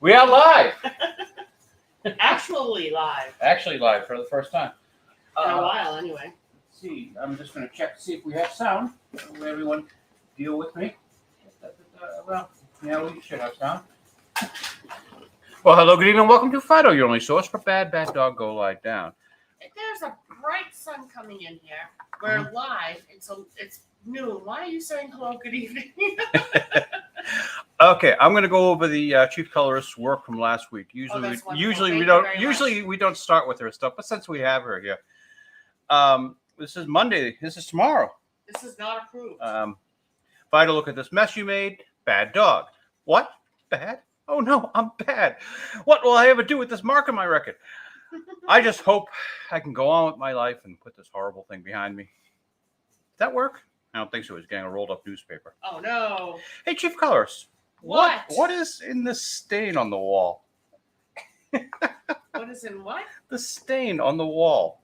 We are live. Actually live. Actually live for the first time. In a while, anyway. Let's see. I'm just going to check to see if we have sound. Will everyone deal with me? Well, yeah, we should have sound. Well, hello, good evening. Welcome to Phydeaux, your only source for bad dog go lie down. There's a bright sun coming in here. We're live, and so it's noon. Why are you saying hello, good evening? Okay, I'm going to go over the chief colorist's work from last week. Usually we don't start with her stuff, but since we have her here, this is Monday. This is tomorrow. This is not approved. Phydeaux, look at this mess you made. Bad dog. What? Bad? Oh no, I'm bad. What will I ever do with this mark on my record? I just hope I can go on with my life and put this horrible thing behind me. Does that work? I don't think so. He's getting a rolled up newspaper. Oh no. Hey, chief colorist. What is in the stain on the wall? What is in what? The stain on the wall.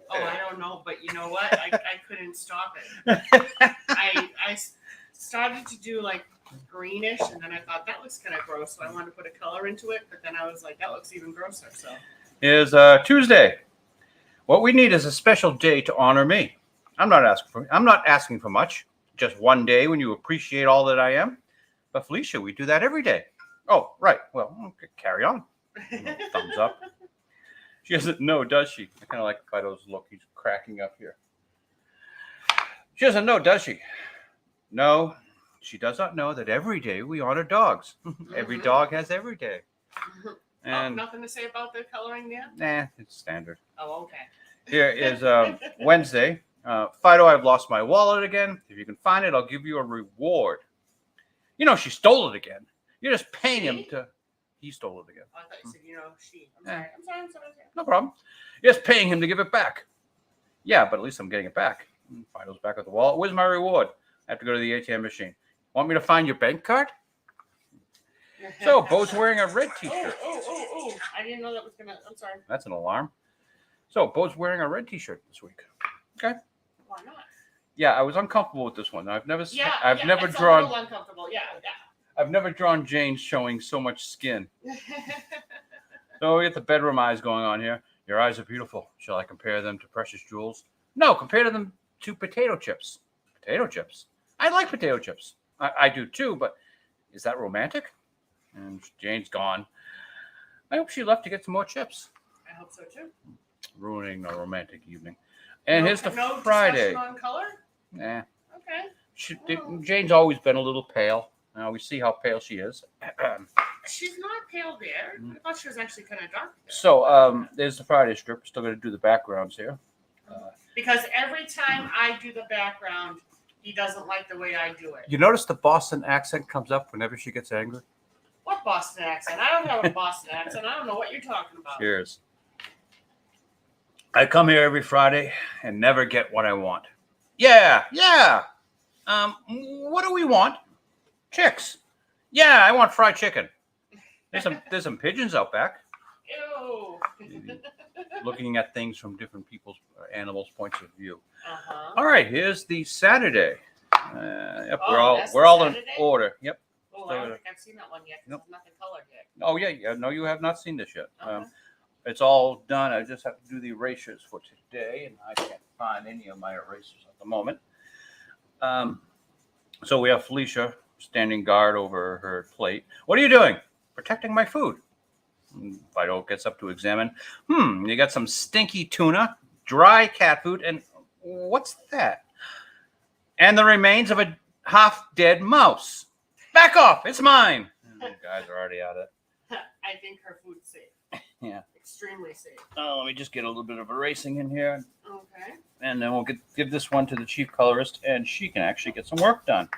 Oh, I don't know, but you know what? I couldn't stop it. I started to do like greenish, and then I thought that looks kind of gross, so I wanted to put a color into it, but then I was like, that looks even grosser. So is Tuesday. What we need is a special day to honor me. I'm not asking for much. Just one day when you appreciate all that I am. But Felicia, we do that every day. Oh, right. Well, okay, carry on. Thumbs up. She doesn't know, does she? I kind of like Phydeaux's look. He's cracking up here. She doesn't know, does she? No, she does not know that every day we honor dogs. Every dog has every day. And nothing to say about the coloring there? Nah, it's standard. Oh, okay. Here is Wednesday. Phydeaux, I've lost my wallet again. If you can find it, I'll give you a reward. You know, she stole it again. You're just paying him to... He stole it again. Oh, I thought you said, she. I'm sorry. No problem. You're just paying him to give it back. Yeah, but at least I'm getting it back. Phydeaux's back with the wallet. Where's my reward? I have to go to the ATM machine. Want me to find your bank card? So, Bo's wearing a red t-shirt. Oh. I didn't know that was going to... I'm sorry. That's an alarm. So, Bo's wearing a red t-shirt this week. Okay. Why not? Yeah, I was uncomfortable with this one. I've never drawn. It's a little uncomfortable. Yeah. I've never drawn Jane showing so much skin. So we get the bedroom eyes going on here. Your eyes are beautiful. Shall I compare them to precious jewels? No, compare them to potato chips. Potato chips. I like potato chips. I do too, but is that romantic? And Jane's gone. I hope she left to get some more chips. I hope so too. Ruining a romantic evening. And here's the Friday. On color? Nah. Okay. Jane's always been a little pale. Now we see how pale she is. She's not pale there. I thought she was actually kind of dark there. So there's the Friday strip. We're still going to do the backgrounds here. Because every time I do the background, he doesn't like the way I do it. You notice the Boston accent comes up whenever she gets angry? What Boston accent? I don't have a Boston accent. I don't know what you're talking about. Cheers. I come here every Friday and never get what I want. Yeah. What do we want? Chicks. Yeah, I want fried chicken. There's some pigeons out back. Ew. Looking at things from different animals' points of view. All right, here's the Saturday. Yep, we're all in order. Yep. Oh, I don't think I've seen that one yet. Nope. There's nothing colored yet. Oh yeah. No, you have not seen this yet. Okay. It's all done. I just have to do the erasures for today, and I can't find any of my erasers at the moment. So we have Felicia standing guard over her plate. What are you doing? Protecting my food. Phydeaux gets up to examine. You got some stinky tuna, dry cat food, and what's that? And the remains of a half-dead mouse. Back off! It's mine. The guys are already at it. I think her food's safe. Yeah. Extremely safe. Oh, let me just get a little bit of erasing in here. Okay. And then we'll give this one to the chief colorist, and she can actually get some work done.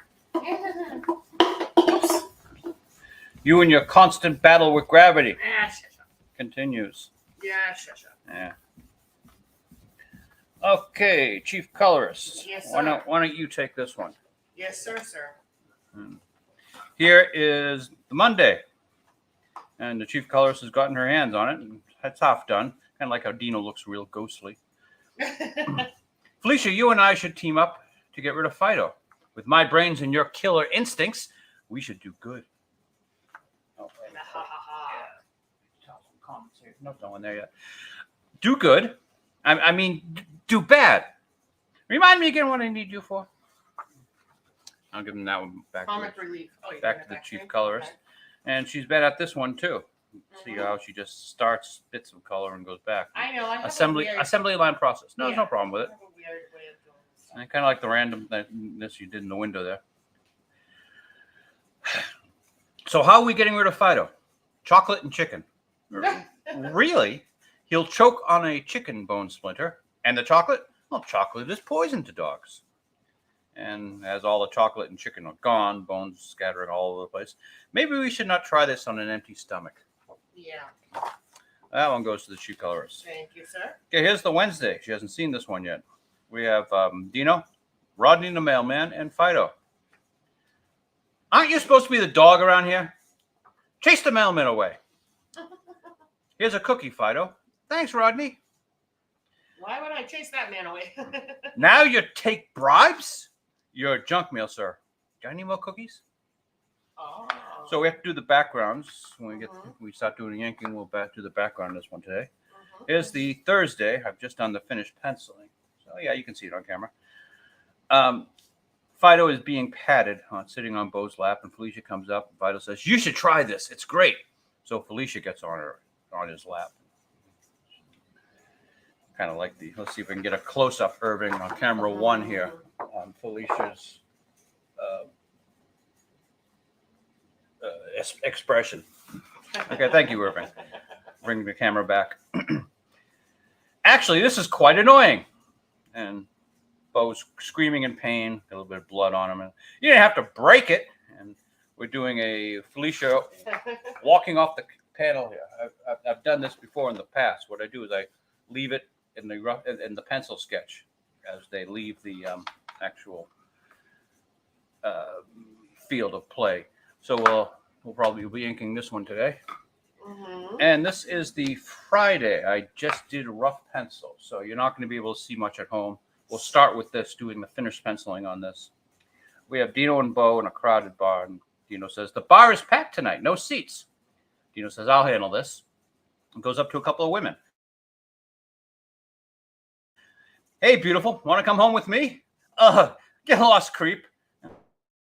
Oops. You and your constant battle with gravity continues. Yeah. Okay, chief colorist. Yes, sir. Why don't you take this one? Yes, sir. Here is the Monday. And the chief colorist has gotten her hands on it, and that's half done. Kind of like how Dino looks real ghostly. Felicia, you and I should team up to get rid of Phydeaux. With my brains and your killer instincts, we should do good. Oh, no one there yet. Do good. I mean, do bad. Remind me again what I need you for. I'll give them that one back. Comic relief. Oh, Back to the chief colorist. Okay. And she's been at this one too. See how she just starts bits of color and goes back. I know. I have assembly line process. No, there's no problem with it. I have a weird way of doing this. And kind of like the randomness you did in the window there. So how are we getting rid of Phydeaux? Chocolate and chicken. Really? He'll choke on a chicken bone splinter. And the chocolate? Well, chocolate is poison to dogs. And as all the chocolate and chicken are gone, bones scattering all over the place, maybe we should not try this on an empty stomach. Yeah. That one goes to the chief colorist. Thank you, sir. Okay, here's the Wednesday. She hasn't seen this one yet. We have Dino, Rodney the mailman, and Phydeaux. Aren't you supposed to be the dog around here? Chase the mailman away. Here's a cookie, Phydeaux. Thanks, Rodney. Why would I chase that man away? Now you take bribes? You're a junk mail, sir. Got any more cookies? Oh. So we have to do the backgrounds. When we start doing the yanking, we'll do the background on this one today. Here's the Thursday. I've just done the finished penciling. So yeah, you can see it on camera. Phydeaux is being patted, sitting on Beau's lap, and Felicia comes up. And Phydeaux says, "You should try this. It's great." So Felicia gets on his lap. Kind of like let's see if we can get a close-up, Irving, on camera 1 here on Felicia's expression. Okay, thank you, Irving. Bring the camera back. Actually, this is quite annoying. And Beau's screaming in pain, got a little bit of blood on him. And you didn't have to break it. And we're doing a Felicia walking off the panel here. I've done this before in the past. What I do is I leave it in the pencil sketch as they leave the actual field of play. So we'll probably be inking this one today. And this is the Friday. I just did rough pencil, so you're not going to be able to see much at home. We'll start with this, doing the finished penciling on this. We have Dino and Beau in a crowded bar, and Dino says, "The bar is packed tonight, no seats." Dino says, "I'll handle this." And goes up to a couple of women. "Hey, beautiful, want to come home with me?" Get lost, creep."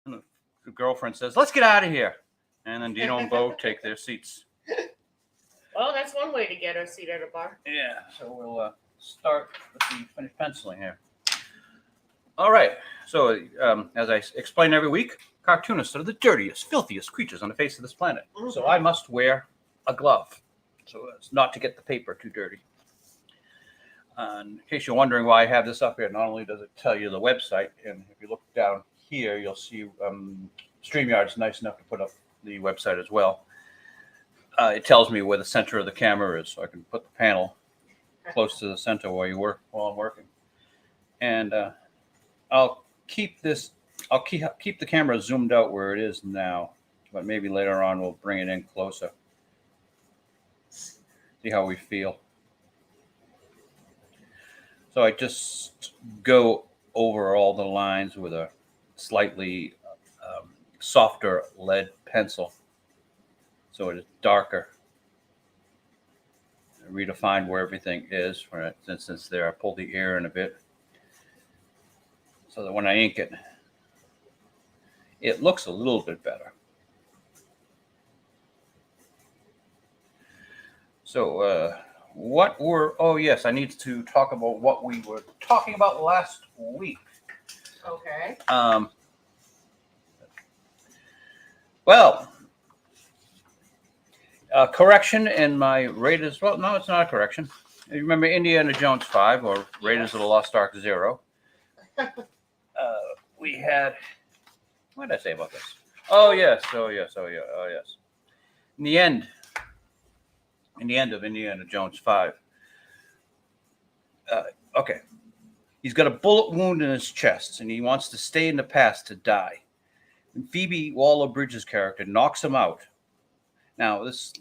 And the girlfriend says, "Let's get out of here." And then Dino and Beau take their seats. Well, that's one way to get a seat at a bar. Yeah, so we'll start with the finished penciling here. All right, so as I explain every week, cartoonists are the dirtiest, filthiest creatures on the face of this planet. So I must wear a glove so as not to get the paper too dirty. In case you're wondering why I have this up here, not only does it tell you the website, and if you look down here, you'll see StreamYard's nice enough to put up the website as well. It tells me where the center of the camera is, so I can put the panel close to the center while I'm working. And I'll keep the camera zoomed out where it is now, but maybe later on we'll bring it in closer. See how we feel. So I just go over all the lines with a slightly softer lead pencil, so it is darker. I redefine where everything is. For instance, there I pull the air in a bit, so that when I ink it, it looks a little bit better. So oh yes, I need to talk about what we were talking about last week. Okay. Well, correction in my Raiders. Well, no, it's not a correction. You remember Indiana Jones 5 or Raiders of the Lost Ark 0? We had. What did I say about this? Oh yes. In the end of Indiana Jones 5. Okay. He's got a bullet wound in his chest, and he wants to stay in the past to die. And Phoebe Waller-Bridge's character knocks him out. Now, this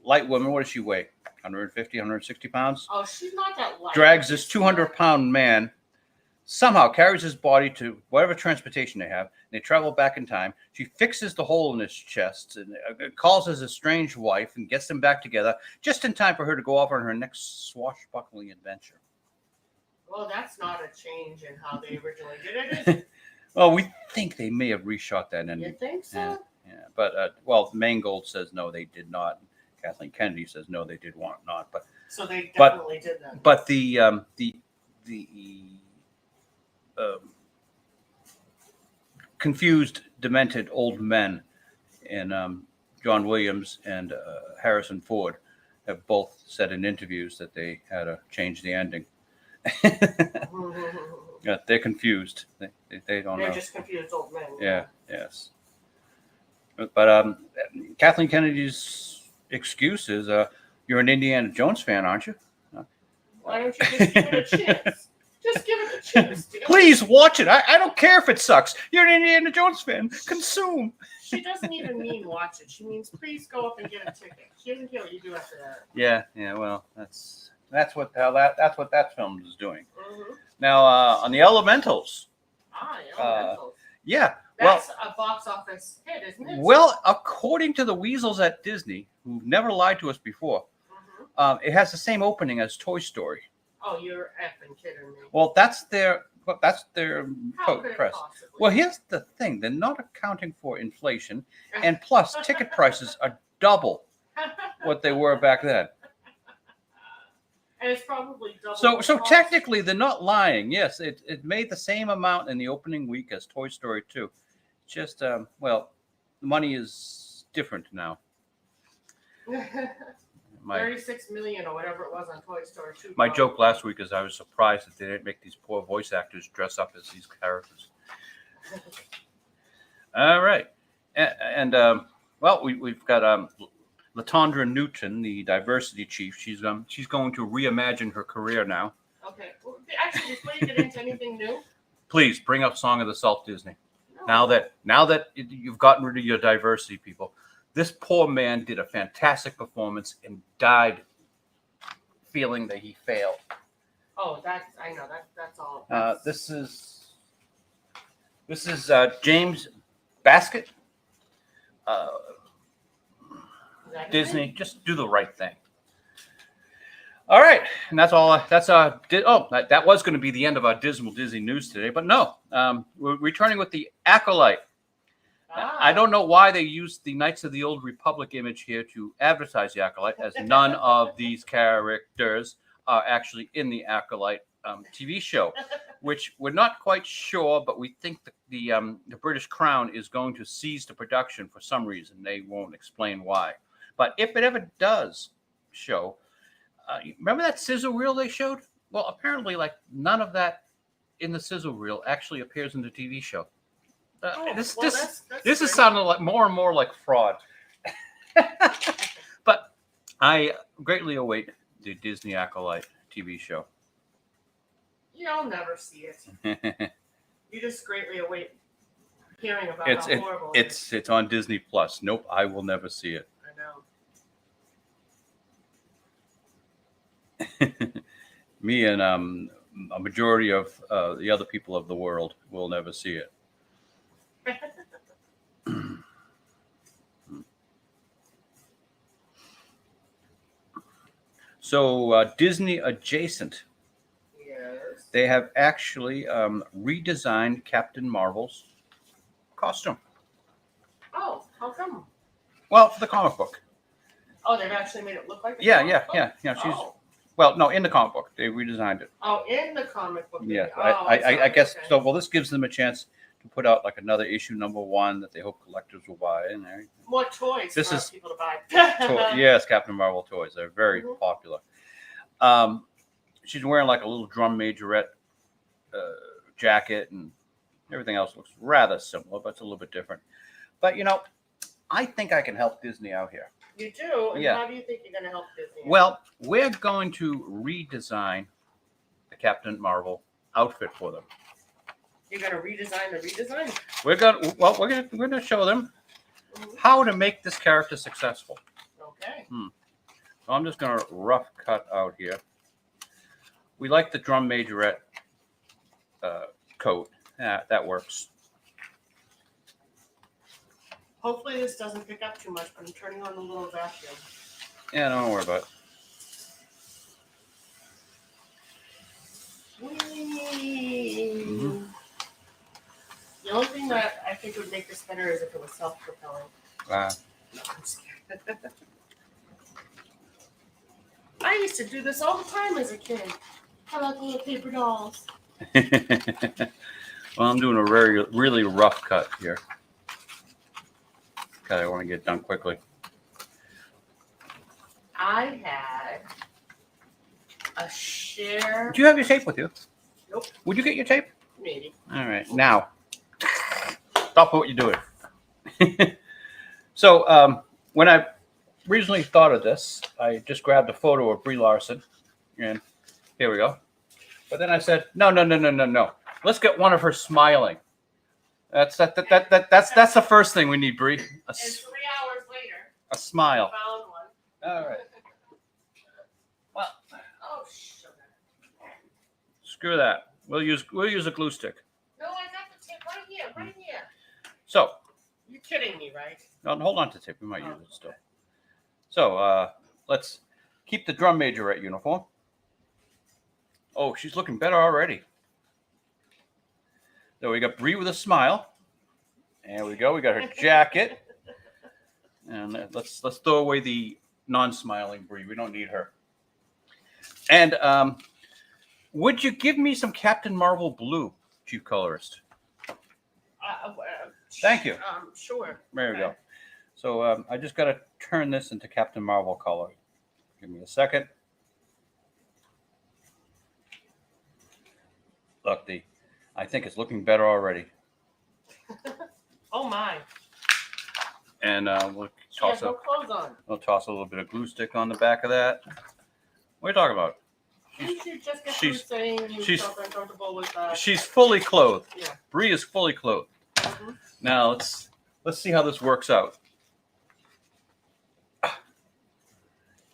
light woman, what does she weigh? 150, 160 pounds? Oh, she's not that light. Drags this 200-pound man somehow carries his body to whatever transportation they have. And they travel back in time. She fixes the hole in his chest and calls his estranged wife and gets them back together just in time for her to go off on her next swashbuckling adventure. Well, that's not a change in how they originally did it, is it? Well, we think they may have reshot that ending. You think so? Yeah. But well, Mangold says no, they did not. Kathleen Kennedy says no, they did not. But so they definitely did that. But the confused, demented old men in John Williams and Harrison Ford have both said in interviews that they had to change the ending. Yeah, they're confused. They don't know. They're just confused old men. Yeah, yes. But Kathleen Kennedy's excuse is, you're an Indiana Jones fan, aren't you? Why don't you just give it a chance? Just give it a chance, dude. Please watch it. I don't care if it sucks. You're an Indiana Jones fan. Consume. She doesn't even mean watch it. She means please go up and get a ticket. She doesn't care what you do after that. Yeah. Well, that's what that film is doing. Mm-hmm. Now on the Elementals. Elementals. Yeah. That's a box office hit, isn't it? Well, according to the weasels at Disney, who've never lied to us before, it has the same opening as Toy Story. Oh, you're effing kidding me. Well, that's their How could it press. possibly? Well, here's the thing: they're not accounting for inflation, and plus, ticket prices are double what they were back then. And it's probably double. So technically, they're not lying. Yes, it made the same amount in the opening week as Toy Story 2. Just well, the money is different now. 36 million or whatever it was on Toy Story 2. My joke last week is I was surprised that they didn't make these poor voice actors dress up as these characters. All right, and well, we've got Latondra Newton, the diversity chief. She's going to reimagine her career now. Okay. Well, actually, before you get into anything new, Please bring up Song of the South, Disney. no. Now that you've gotten rid of your diversity people, this poor man did a fantastic performance and died feeling that he failed. Oh, I know that's all. This is James Baskett. Is that his Disney, name? just do the right thing. All right, and that's all. That was going to be the end of our dismal Disney news today, but no, we're returning with the Acolyte. I don't know why they used the Knights of the Old Republic image here to advertise the Acolyte, as none of these characters are actually in the Acolyte TV show, which we're not quite sure, but we think the British Crown is going to seize the production for some reason. They won't explain why. But if it ever does show, remember that sizzle reel they showed? Well, apparently, like none of that in the sizzle reel actually appears in the TV show. This is sounding like more and more like fraud. But I greatly await the Disney Acolyte TV show. You'll never see it. You just greatly await hearing about how horrible it is. It's on Disney Plus. Nope, I will never see it. I know. Me and a majority of the other people of the world will never see it. So Disney adjacent. Yes. They have actually redesigned Captain Marvel's costume. Oh, how come? Well, for the comic book. Oh, they've actually made it look like. Yeah. She's well, no, in the comic book they redesigned it. Oh, in the comic book. Yeah, Oh, I guess okay. so. Well, this gives them a chance to put out like another issue #1 that they hope collectors will buy in there. More toys This for is- people to buy. Yes, Captain Marvel toys. They're very popular. She's wearing like a little drum majorette jacket, and everything else looks rather similar, but it's a little bit different. But I think I can help Disney out here. You do? And Yeah. how do you think you're going to help Disney? Well, we're going to redesign the Captain Marvel outfit for them. You're going to redesign the redesign? We're going to show them how to make this character successful. Okay. So I'm just going to rough cut out here. We like the drum majorette coat. Yeah, that works. Hopefully this doesn't pick up too much, but I'm turning on the little vacuum. Yeah, don't worry about it. Whee! The only thing that I think would make this better is if it was self-propelling. Wow. No, I'm scared. I used to do this all the time as a kid. I like little paper dolls. Well, I'm doing a really rough cut here. Okay, I want to get done quickly. I had a share. Do you have your tape with you? Nope. Would you get your tape? Maybe. All right, now stop what you're doing. So when I originally thought of this, I just grabbed a photo of Brie Larson, and here we go. But then I said, no. Let's get one of her smiling. That's the first thing we need, Brie. And 3 hours later, A smile. found one. All right. Well, Oh, sugar. screw that. We'll use a glue stick. No, I got the tape right here. So, You're kidding me, right? no, hold on to the tape. We might use it still. So, let's keep the drum major at uniform. Oh, she's looking better already. There we got Brie with a smile. There we go. We got her jacket. And let's throw away the non-smiling Brie. We don't need her. And would you give me some Captain Marvel blue, Chief Colorist? Thank you. Sure. There we go. So I just got to turn this into Captain Marvel color. Give me a second. Look, I think it's looking better already. Oh my. And we'll She has toss no clothes on. we'll toss a little bit of glue stick on the back of that. What are you talking about? Didn't you just get through saying you she's- felt uncomfortable with that? She's fully clothed. Yeah. Brie is fully clothed. Mhm. Now let's see how this works out.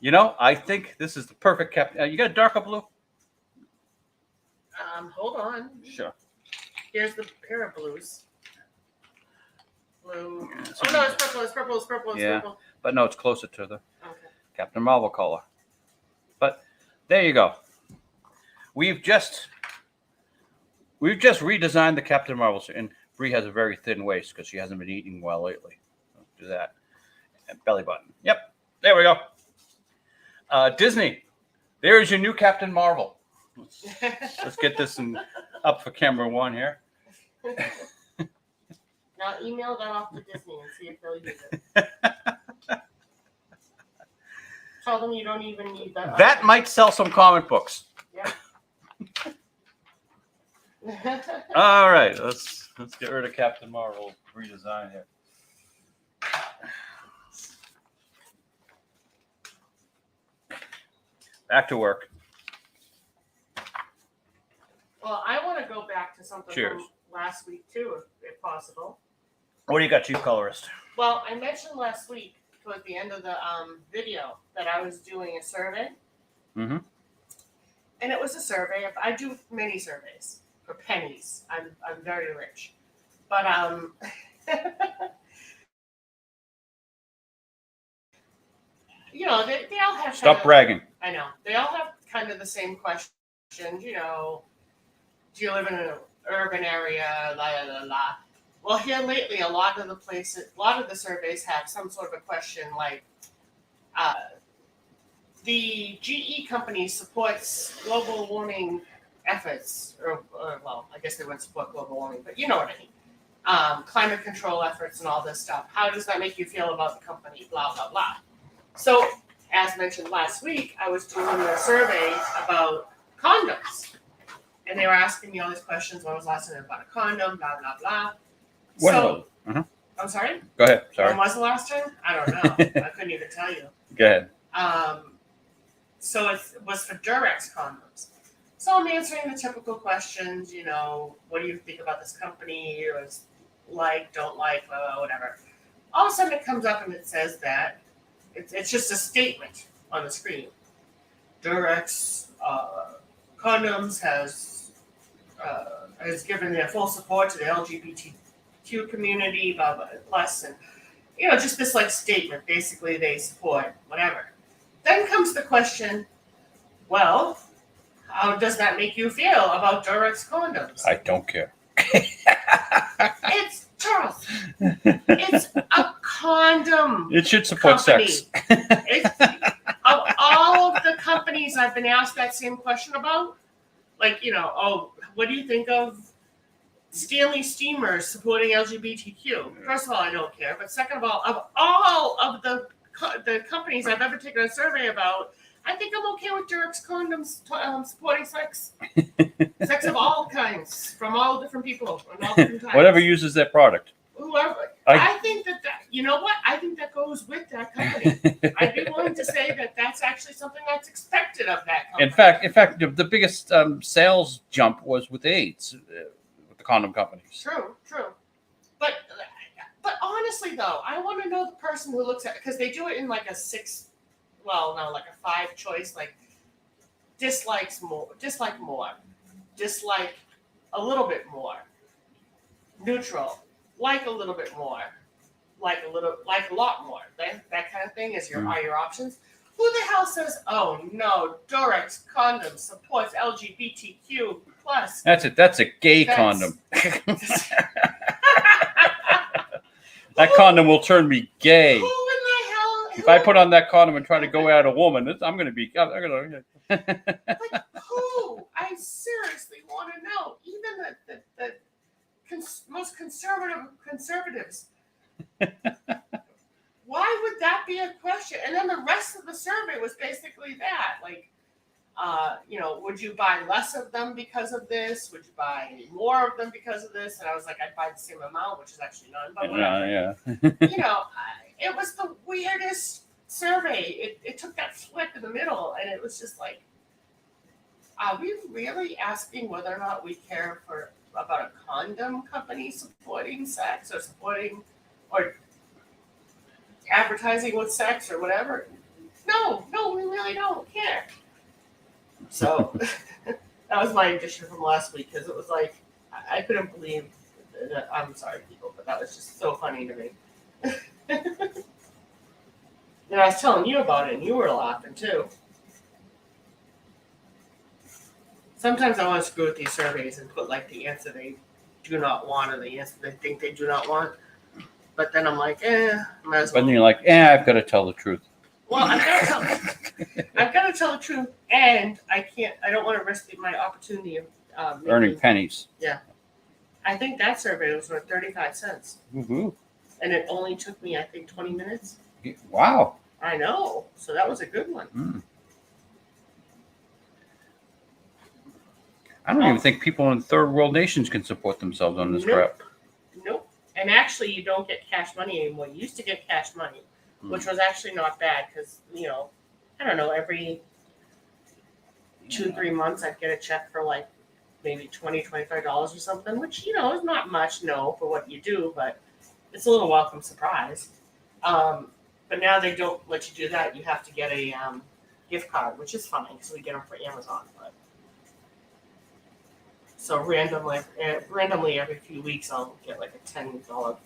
You know, I think this is the perfect Captain. You got a darker blue? Hold on. Sure. Here's the pair of blues. Blue. Yeah, Oh no, it's purple. Yeah. But no, it's closer to the Okay. Captain Marvel color. But there you go. We've just redesigned the Captain Marvel suit, and Brie has a very thin waist because she hasn't been eating well lately. So do that. And belly button. Yep. There we go. Disney, there's your new Captain Marvel. Let's get this up for camera one here. Now email that off to Disney and see if they'll use it. Tell them you don't even need that. That might sell some comic books. Yeah. All right, let's get rid of Captain Marvel redesign here. Back to work. Well, I want to go back to something Cheers. from last week too, if possible. What do you got, Chief Colorist? Well, I mentioned last week toward the end of the video that I was doing a survey. Mm-hmm. And it was a survey. I do many surveys for pennies. I'm very rich. But you know, they all have Stop bragging. I know. They all have kind of the same questions, you know. Do you live in an urban area? La la la la. Well, here lately, a lot of the surveys have some sort of a question like, the GE company supports global warming efforts, or well, I guess they wouldn't support global warming, but you know what I mean. Climate control efforts and all this stuff. How does that make you feel about the company? Blah, blah, blah. So, as mentioned last week, I was doing a survey about condoms. And they were asking me all these questions. When was the last time I bought a condom? Blah, blah, blah. What So, are I'm sorry? Go ahead. When Sorry. was the last time? I don't know. I couldn't even tell you. Go ahead. So it was for Durex condoms. So I'm answering the typical questions, you know, what do you think about this company? Or is like, don't like, whatever. All of a sudden it comes up and it says that it's just a statement on the screen. Durex condoms has has given their full support to the LGBTQ community, blah, blah, plus, and just this like statement. Basically, they support whatever. Then comes the question, well, how does that make you feel about Durex condoms? I don't care. It's Charles. It's a condom. It should support company. sex. Of all of the companies I've been asked that same question about, like, what do you think of Stanley Steamers supporting LGBTQ? First of all, I don't care. But second of all of the companies I've ever taken a survey about, I think I'm okay with Durex condoms supporting sex. Sex of all kinds, from all different people, and all different times. Whatever uses that product. Whoever. I think that, you know what? I think that goes with that company. I'd be willing to say that that's actually something that's expected of that company. In fact, the biggest sales jump was with AIDS, with the condom companies. True. But honestly, though, I want to know the person who looks at it, because they do it in like a 5 choice, like dislike more, dislike a little bit more, neutral, like a little bit more, like a lot more. That kind of thing is are your options. Who the hell says, oh no, Durex condom supports LGBTQ plus? That's a gay condom. That condom will turn me gay. Who in the hell? If I put on that condom and try to go at a woman, I'm going to be. Like who? I seriously want to know. Even the most conservatives. Why would that be a question? And then the rest of the survey was basically that, like, would you buy less of them because of this? Would you buy any more of them because of this? And I was like, I'd buy the same amount, which is actually none. But whatever. Yeah. It was the weirdest survey. It took that flip in the middle, and it was just like, are we really asking whether or not we care about a condom company supporting sex or advertising with sex or whatever? No, we really don't care. So that was my addition from last week, because it was like, I couldn't believe that. I'm sorry, people, but that was just so funny to me. And I was telling you about it, and you were laughing too. Sometimes I want to screw with these surveys and put like the answer they do not want or the answer they think they do not want. But then I'm like, might as well. But then you're like, I've got to tell the truth. Well, I've got to tell the truth, and I don't want to risk my opportunity of Earning pennies. Yeah. I think that survey was worth 35 cents. Woohoo. And it only took me, I think, 20 minutes. Wow. I know. So that was a good one. Mm. I don't even think people in third world nations can support themselves on this crap. Nope. And actually, you don't get cash money anymore. You used to get cash money, which was actually not bad, because, I don't know, every 2-3 months I'd get a check for like maybe $20-$25 or something, which, is not much, for what you do, but it's a little welcome surprise. But now they don't let you do that. You have to get a gift card, which is fine because we get them for Amazon. But so randomly every few weeks I'll get like a $10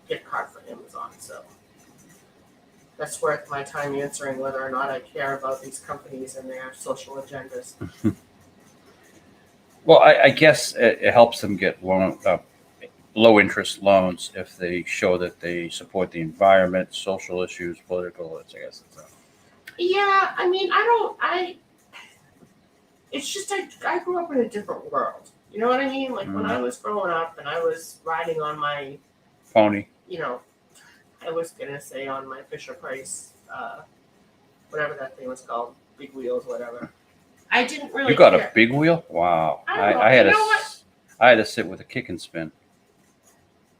gift card for Amazon. So that's worth my time answering whether or not I care about these companies and their social agendas. Well, I guess it helps them get low interest loans if they show that they support the environment, social issues, political. I guess it's Yeah, I mean, it's just I grew up in a different world. You know what I mean? Like when I was growing up and I was riding on my pony. I was gonna say on my Fisher Price, whatever that thing was called, big wheels, whatever. I didn't really. You got care. a big wheel? Wow! I had to sit with a kick and spin.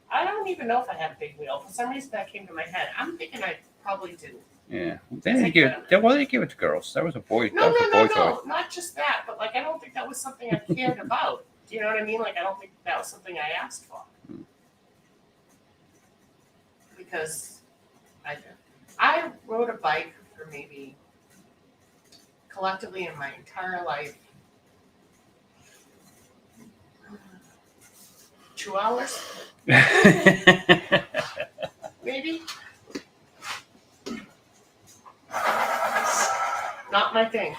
I don't even know if I had a big wheel. For some reason, that came to my head. I'm thinking I probably do. Yeah, they didn't give it to girls. That was a boy. No, toy. not just that, but like I don't think that was something I cared about. Do you know what I mean? Like I don't think that was something I asked for. Because I rode a bike for maybe collectively in my entire life 2 hours, maybe. Not my thing.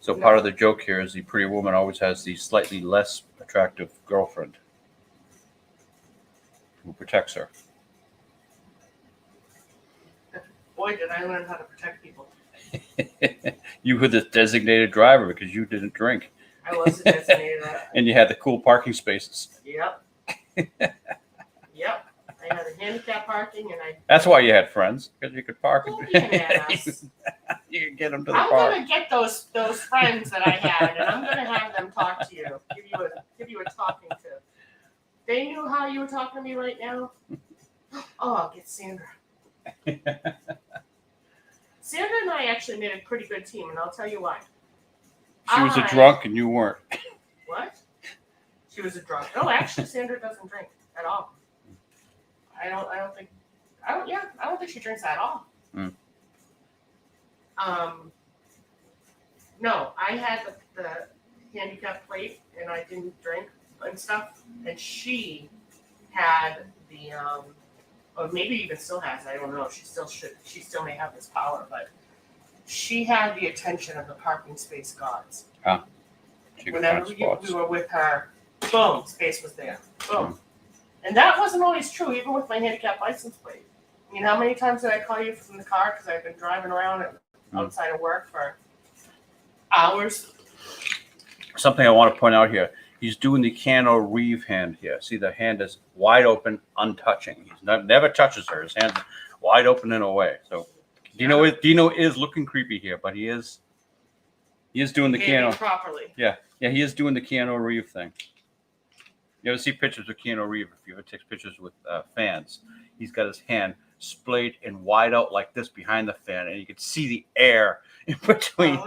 So part of the joke here is the pretty woman always has the slightly less attractive girlfriend who protects her. Boy, did I learn how to protect people. You were the designated driver because you didn't drink. I was a designated driver. And you had the cool parking spaces. Yep. Yep. I had a handicap parking, and I. That's why you had friends, because you could park. Don't be an ass. You could get them to the I'm park. gonna get those friends that I had, and I'm gonna have them talk to you. Give you a talking to. They knew how you were talking to me right now. Oh, I'll get Sandra. Sandra and I actually made a pretty good team, and I'll tell you why. She was a drunk and you weren't. What? She was a drunk. No, actually, Sandra doesn't drink at all. I don't think she drinks at all. Mm. No, I had the handicap plate and I didn't drink and stuff, and she had the or maybe even still has. I don't know. She still may have this power, but she had the attention of the parking space gods. Whenever we were with her, boom, space was there. Boom. Mm. And that wasn't always true, even with my handicap license plate. I mean, how many times did I call you from the car because I've been driving around outside of work for hours? Something I want to point out here. He's doing the Keanu Reeve hand here. See, the hand is wide open, untouching. He's never touches her. His hand's wide open and away. So Dino is looking creepy here, but he is doing the Keanu properly. Yeah, he is doing the Keanu Reeve thing. You ever see pictures of Keanu Reeve? If you ever take pictures with fans, he's got his hand splayed and wide out like this behind the fan, and you can see the air in between.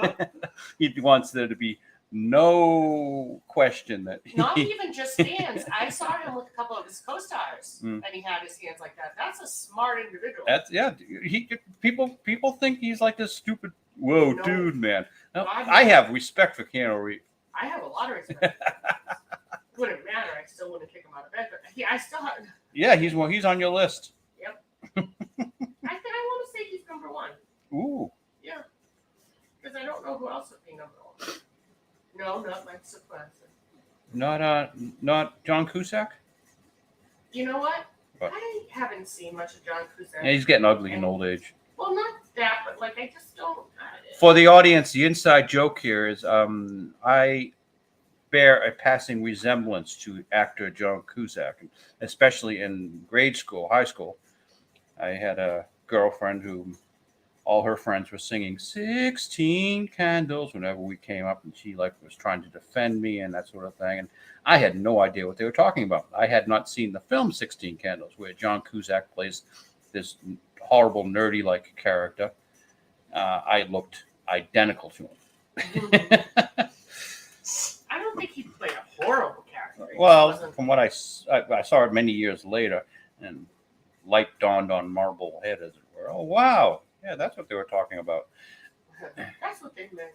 He wants there to be no question that not even just fans. I saw him with a couple of his co-stars, and he had his hands like that. That's a smart individual. People think he's like this stupid dude, man. No, God, I have respect for Keanu Reeve. I have a lot of respect. Wouldn't matter. I still wouldn't kick him out of bed, but I still have. Yeah, he's on your list. Yep. I want to say he's number one. Ooh. Yeah. Because I don't know who else would be number one. No, not Mike Sequencer. Not John Cusack? You know what? I haven't seen much of John Cusack. Yeah, he's getting ugly in old age. Well, not that, but like I just don't. For the audience, the inside joke here is I bear a passing resemblance to actor John Cusack, especially in grade school, high school. I had a girlfriend who all her friends were singing 16 Candles whenever we came up, and she was trying to defend me and that sort of thing. And I had no idea what they were talking about. I had not seen the film 16 Candles, where John Cusack plays this horrible, nerdy-like character. I looked identical to him. I don't think he played a horrible character. Well, from what I saw it many years later, and light dawned on Marble Head, as it were. Oh, wow. Yeah, that's what they were talking about. That's what they meant.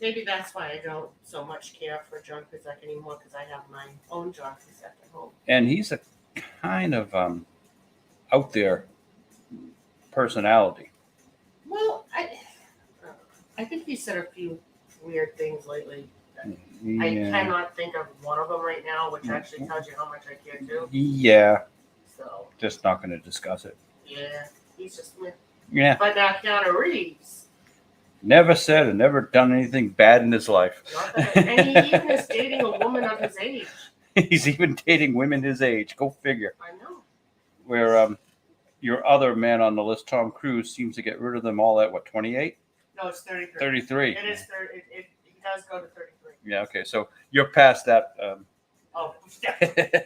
Maybe that's why I don't so much care for John Cusack anymore, because I have my own John Cusack at home. And he's a kind of out there personality. Well, I think he said a few weird things lately. Yeah. I cannot think of one of them right now, which actually tells you how much I care too. Yeah. So. Just not going to discuss it. Yeah, he's just. Yeah. But now Keanu Reeves. Never said and never done anything bad in his life. And he even is dating a woman of his age. He's even dating women his age. Go figure. I know. Where your other man on the list, Tom Cruise, seems to get rid of them all at, 28? No, it's 33. 33. It is 30. He does go to 33. Yeah, okay. So you're past that. Oh, definitely.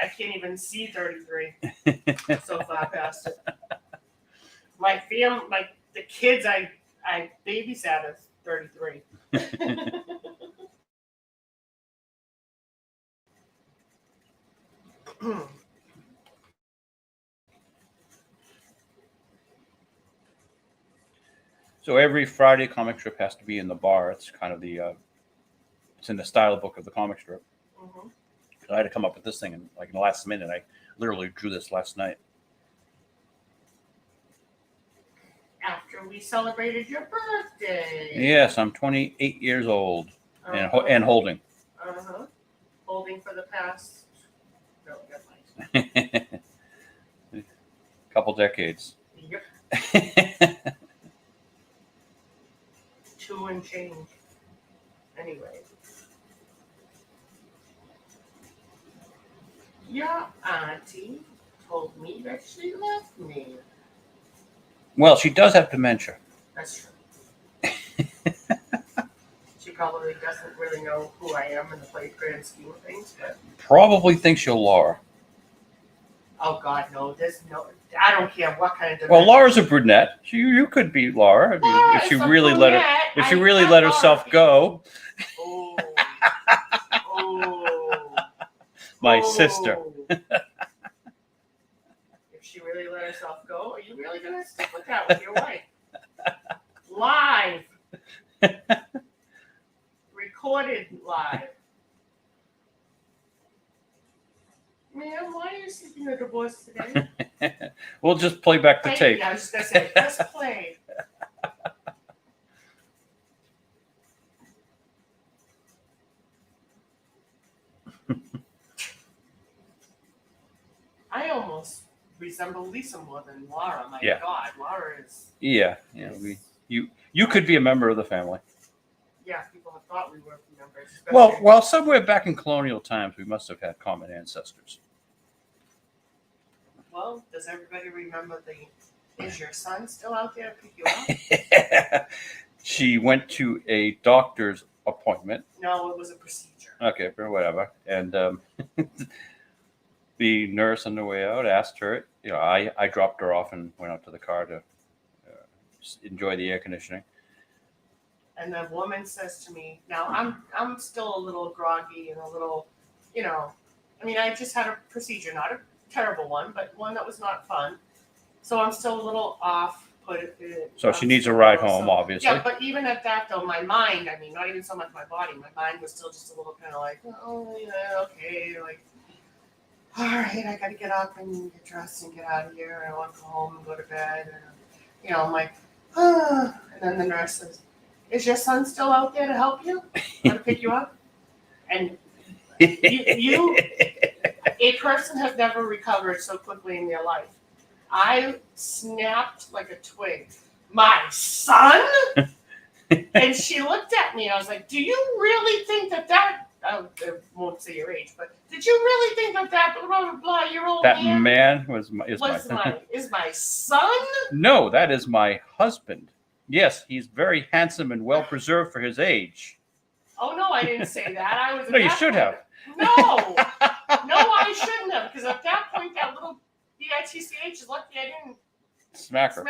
I can't even see 33. So far past it. The kids I babysat is 33. So every Friday comic strip has to be in the bar. It's kind of it's in the style book of the comic strip. Mm-hmm. I had to come up with this thing in the last minute. I literally drew this last night. After we celebrated your birthday. Yes, I'm 28 years old Uh-huh. and holding. Uh-huh. Holding for the past, no, never mind. Couple decades. Yep. 2 and change. Anyway. Your auntie told me that she left me. Well, she does have dementia. That's true. She probably doesn't really know who I am in the grand scheme of things, but Probably thinks you're Laura. oh God, no! There's no. I don't care what kind of dementia. Well, Laura's a brunette. You could be Laura if she really let herself go. Oh. Oh. My sister. If she really let herself go, are you really gonna stick with that with your wife? Live. Recorded live. Ma'am, why are you seeking a divorce today? We'll just play back the tape. Yeah, I was just gonna say, just play. I almost resemble Lisa more than Laura. My God, Laura is. Yeah. You could be a member of the family. Yeah, people have thought we were members. Well, somewhere back in colonial times, we must have had common ancestors. Well, does everybody remember is your son still out there to pick you up? She went to a doctor's appointment. No, it was a procedure. Okay, for whatever. And the nurse on the way out asked her, I dropped her off and went out to the car to enjoy the air conditioning. And the woman says to me, now I'm still a little groggy and a little, I mean, I just had a procedure, not a terrible one, but one that was not fun. So I'm still a little off. So she needs a ride home, obviously. Yeah, but even at that, though, my mind, I mean, not even so much my body, my mind was still just a little kind of like, oh, yeah, okay, like, all right, I got to get up and get dressed and get out of here. I want to go home and go to bed. And, I'm like, ah. And then the nurse says, is your son still out there to help you? To pick you up? And a person has never recovered so quickly in their life. I snapped like a twig. My son? And she looked at me and I was like, do you really think that I won't say your age, but did you really think that blah, blah, blah, your old man is my son? No, that is my husband. Yes, he's very handsome and well preserved for his age. Oh no, I didn't say that. No, you should have. No, I shouldn't have, because at that point, that little bitch is lucky I didn't smack her.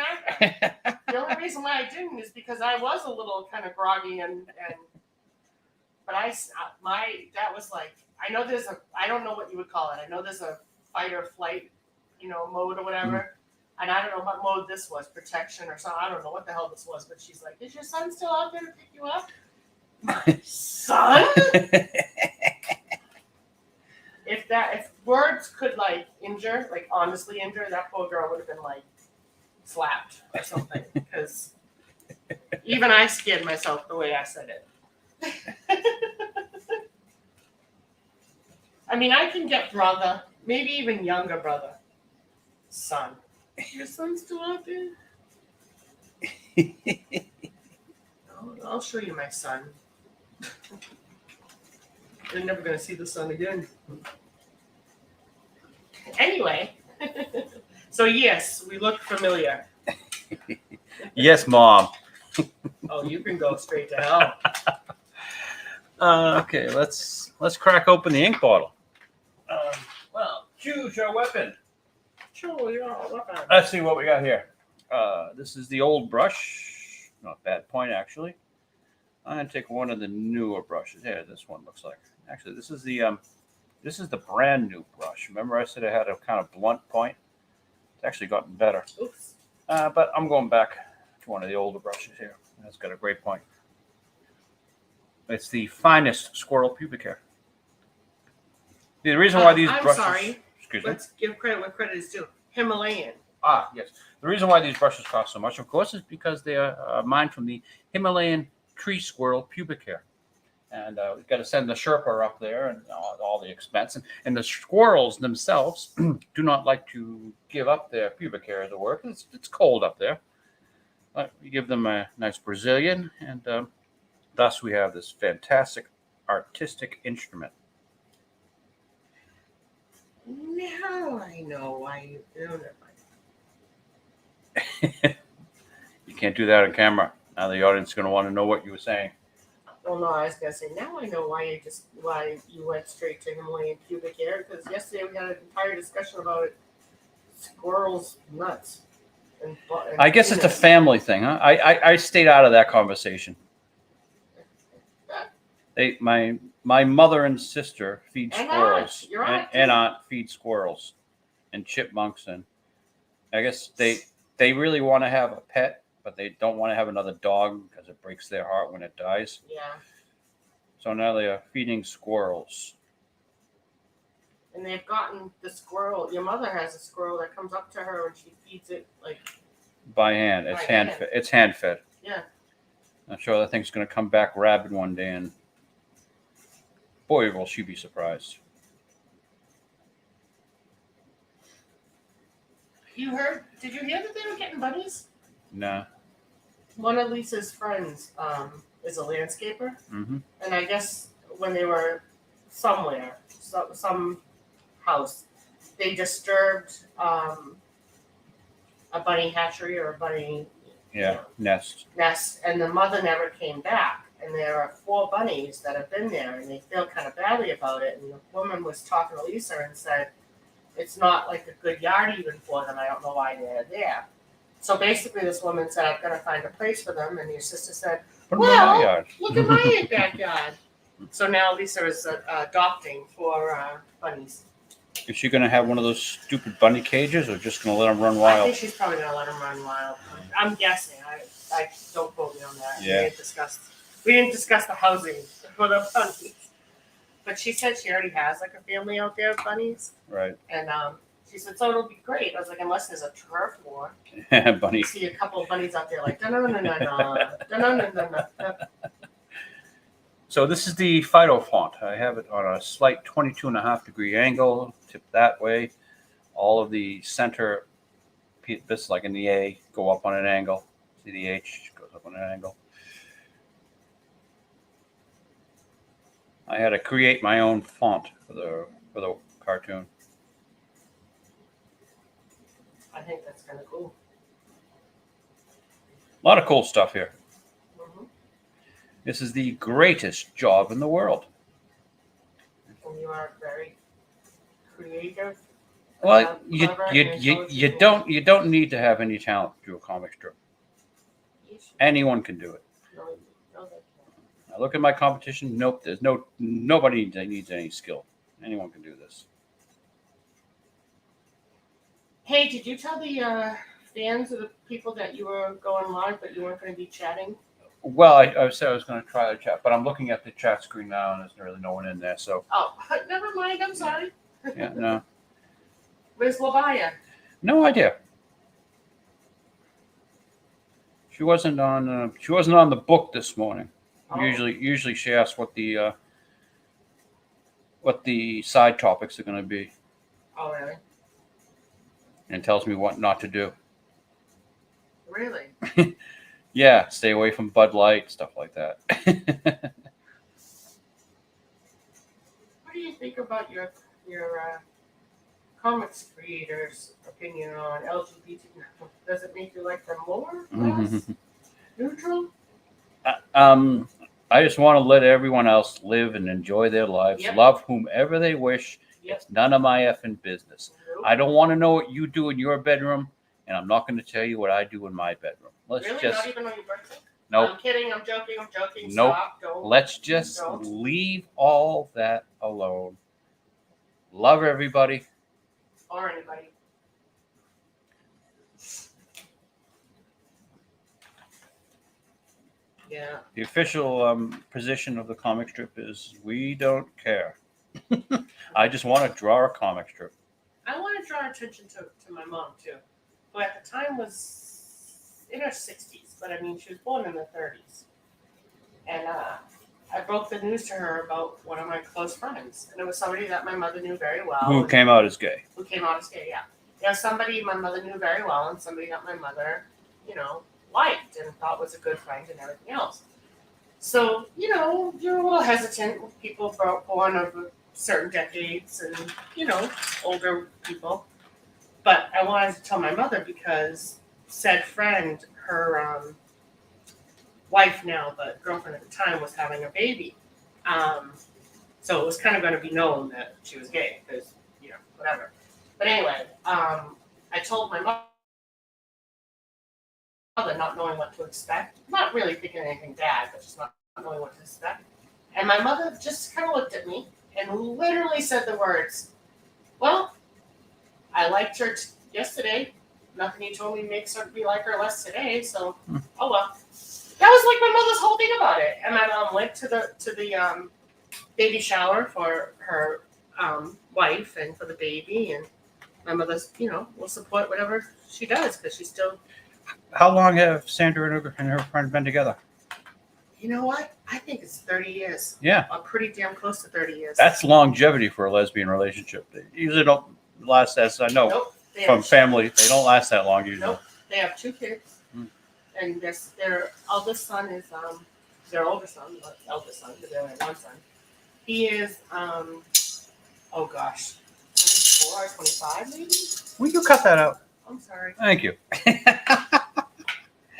The only reason why I didn't is because I was a little kind of groggy but that was like, I don't know what you would call it. I know there's a fight or flight, mode or whatever. Mm. And I don't know what mode this was, protection or something. I don't know what the hell this was, but she's like, is your son still out there to pick you up? Son? If words could honestly injure, that poor girl would have been slapped or something. Because even I scared myself the way I said it. I mean, I can get brother, maybe even younger brother. Son. Your son's still out there? I'll show you my son. You're never going to see the sun again. Anyway, so yes, we look familiar. Yes, Mom. Oh, you can go straight to hell. Okay, let's crack open the ink bottle. Well, choose your weapon. Choose your weapon. Let's see what we got here. This is the old brush. Not bad point, actually. I'm gonna take one of the newer brushes. Here, this one looks like. Actually, this is the brand new brush. Remember, I said I had a kind of blunt point. It's actually gotten better. Oops. But I'm going back one of the older brushes here. That's got a great point. It's the finest squirrel pubic hair. The reason why these I'm brushes... sorry. Excuse me. Let's give credit where credit is due. Himalayan. Ah, yes. The reason why these brushes cost so much, of course, is because they are mined from the Himalayan tree squirrel pubic hair. And we've got to send the Sherpa up there and all the expense. And the squirrels themselves do not like to give up their pubic hair to work. It's cold up there. But we give them a nice Brazilian, and thus we have this fantastic artistic instrument. Now I know why you do it. You can't do that on camera. Now the audience is going to want to know what you were saying. Well, no, I was gonna say now I know why you went straight to Himalayan pubic hair, because yesterday we had an entire discussion about it. Squirrels nuts. And I guess it's a family thing, huh? I stayed out of that conversation. My mother and sister feed squirrels, and aunt feed squirrels, and chipmunks, and I guess they really want to have a pet, but they don't want to have another dog because it breaks their heart when it dies. Yeah. So now they are feeding squirrels. And they've gotten the squirrel. Your mother has a squirrel that comes up to her and she feeds it like by hand. It's hand fed. It's hand fed. Yeah. I'm sure that thing's going to come back rabid one day, and boy, will she be surprised. You heard? Did you hear that they were getting buddies? No. One of Lisa's friends is a landscaper, and I guess when they were somewhere, some house, they disturbed a bunny hatchery or a bunny nest, and the mother never came back. And there are 4 bunnies that have been there, and they feel kind of badly about it. And the woman was talking to Lisa and said, it's not like a good yard even for them. I don't know why they're there. So basically this woman said, I'm going to find a place for them. And your sister said, well, look at my backyard. So now Lisa is adopting 4 bunnies. Is she going to have one of those stupid bunny cages, or just going to let them run wild? I think she's probably going to let them run wild. I'm guessing. I don't quote me on that. Yeah. We didn't discuss the housing for the bunnies. But she said she already has like a family out there of bunnies. Right. And she said, so it'll be great. I was like, unless there's a turf war. Bunny. You see a couple of bunnies out there like, da-na-na-na-na. So this is the Phydeaux font. I have it on a slight 22.5-degree angle, tipped that way. All of the center bits, like in the A, go up on an angle. See the H goes up on an angle. I had to create my own font for the cartoon. I think that's kind of cool. A lot of cool stuff here. Mm-hmm. This is the greatest job in the world. And you are very creative. Well, you don't need to have any talent to do a comic strip. Anyone can do it. No, they can't. I look at my competition. Nope, there's nobody that needs any skill. Anyone can do this. Hey, did you tell the fans or the people that you were going live, but you weren't going to be chatting? Well, I said I was going to try the chat, but I'm looking at the chat screen now, and there's really no one in there. So. Oh, never mind. I'm sorry. Yeah, no. Where's Labaya? No idea. She wasn't on the book this morning. Oh. Usually she asks what the side topics are going to be. Oh, really? And tells me what not to do. Really? Yeah, stay away from Bud Light, stuff like that. What do you think about your comics creators' opinion on LGBT? Does it make you like them more, less, neutral? I just want to let everyone else live and enjoy their lives. Yep. Love whomever they wish. Yep. It's none of my effing business. Nope. I don't want to know what you do in your bedroom, and I'm not going to tell you what I do in my bedroom. Let's really? just... Not even on your birthday? Nope. I'm kidding. I'm joking. Nope. Stop. Don't. Let's just leave all that alone. Love everybody. Or anybody. Yeah. The official position of the comic strip is we don't care. I just want to draw a comic strip. I want to draw attention to my mom too, who at the time was in her 60s, but I mean she was born in the 30s, and I broke the news to her about one of my close friends, and it was somebody that my mother knew very well. Who came out as gay? Who came out as gay? Yeah, yeah, somebody my mother knew very well, and somebody that my mother, liked and thought was a good friend and everything else. So you're a little hesitant with people born of certain decades and older people, but I wanted to tell my mother because said friend, her wife now, but girlfriend at the time, was having a baby, so it was kind of going to be known that she was gay because whatever. But anyway, I told my mother, not knowing what to expect, not really thinking anything bad, but just not knowing what to expect, and my mother just kind of looked at me and literally said the words, "Well, I liked her yesterday. Nothing you told me makes her be like her less today. So, oh well." That was like my mother's whole thing about it. And my mom went to the baby shower for her wife and for the baby, and my mother's will support whatever she does because she's still. How long have Sandra and her friend been together? You know what? I think it's 30 years. Yeah. Pretty damn close to 30 years. That's longevity for a lesbian relationship. They usually don't last, as I know, Nope. from family. They don't last that long usually. Nope. They have 2 kids. And their eldest son is their older son, not eldest son, because they only have one son. He is 24, 25 maybe? Will you cut that out? I'm sorry. Thank you.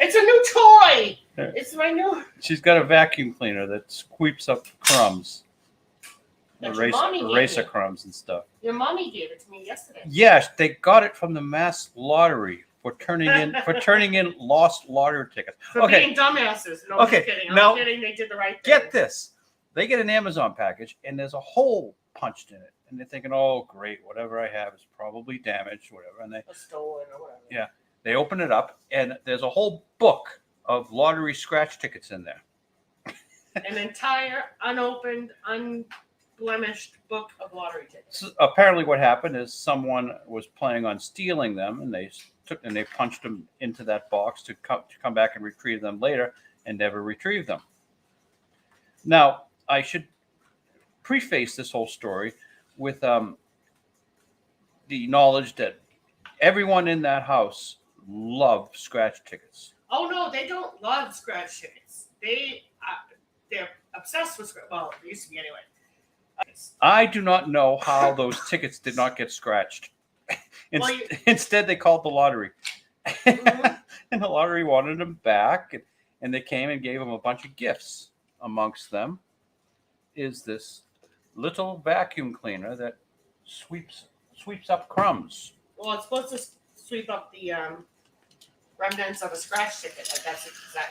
It's a new toy. It's my new. She's got a vacuum cleaner that sweeps up crumbs. That your mommy gave Eraser me. crumbs and stuff. Your mommy gave it to me yesterday. Yes, they got it from the mass lottery for turning in lost lottery tickets. For being dumbasses. No, I'm just kidding. Now, I'm kidding. They did the right thing. Get this. They get an Amazon package and there's a hole punched in it. And they're thinking, oh, great, whatever I have is probably damaged, whatever. And they Or stolen or whatever. Yeah. They open it up and there's a whole book of lottery scratch tickets in there. An entire unopened, unblemished book of lottery tickets. So apparently what happened is someone was planning on stealing them and they punched them into that box to come back and retrieve them later and never retrieve them. Now, I should preface this whole story with the knowledge that everyone in that house loved scratch tickets. Oh no, they don't love scratch tickets. They're obsessed with scratch. Well, they used to be anyway. I do not know how those tickets did not get scratched. Instead, they called the lottery. Mm-hmm. And the lottery wanted them back. And they came and gave them a bunch of gifts. Amongst them is this little vacuum cleaner that sweeps up crumbs. Well, it's supposed to sweep up the remnants of a scratch ticket. Like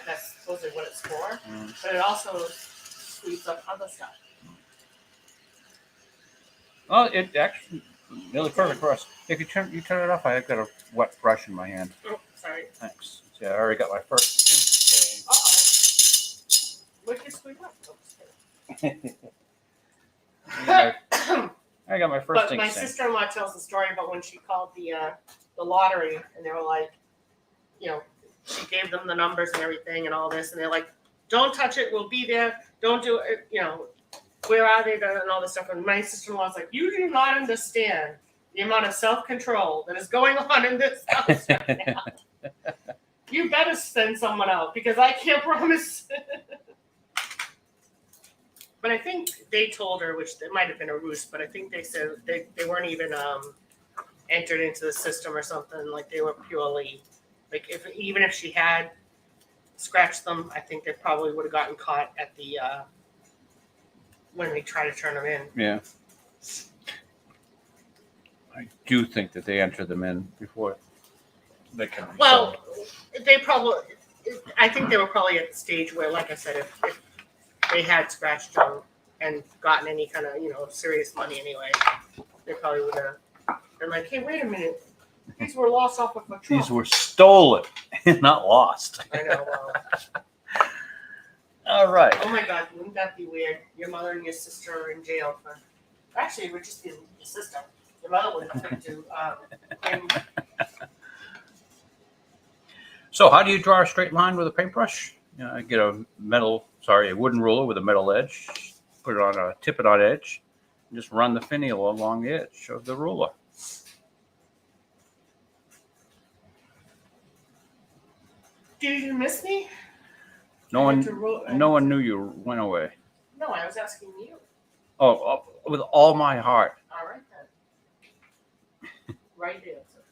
that's supposedly what it's for. But it also sweeps up other stuff. Well, it actually nearly perfect for us. If you turn it off, I've got a wet brush in my hand. Oh, sorry. Thanks. See, I already got my first. What did you sweep up? I got my first. But my sister-in-law tells the story about when she called the lottery, and they were like, she gave them the numbers and everything and all this, and they're like, "Don't touch it. We'll be there. Don't do it. Where are they?" And all this stuff. And my sister-in-law's like, "You do not understand the amount of self-control that is going on in this house right now. You better send someone out because I can't promise." But I think they told her, which it might have been a ruse, but I think they said they weren't even entered into the system or something. Like they were purely, like even if she had scratched them, I think they probably would have gotten caught at the when they try to turn them in. Yeah. I do think that they enter them in before they can. Well, they probably. I think they were probably at the stage where, like I said, if they had scratched them and gotten any kind of serious money anyway, they probably would have been like, "Hey, wait a minute, these were lost off of a truck." These were stolen, not lost. I know. All right. Oh my God, wouldn't that be weird? Your mother and your sister are in jail for. Actually, it would just be your sister. Your mother wouldn't have to. Claim. So how do you draw a straight line with a paintbrush? I get a wooden ruler with a metal edge, tip it on edge, and just run the finial along the edge of the ruler. Did you miss me? No one knew you went away. No, I was asking you. Oh, with all my heart. All right then. Right answer.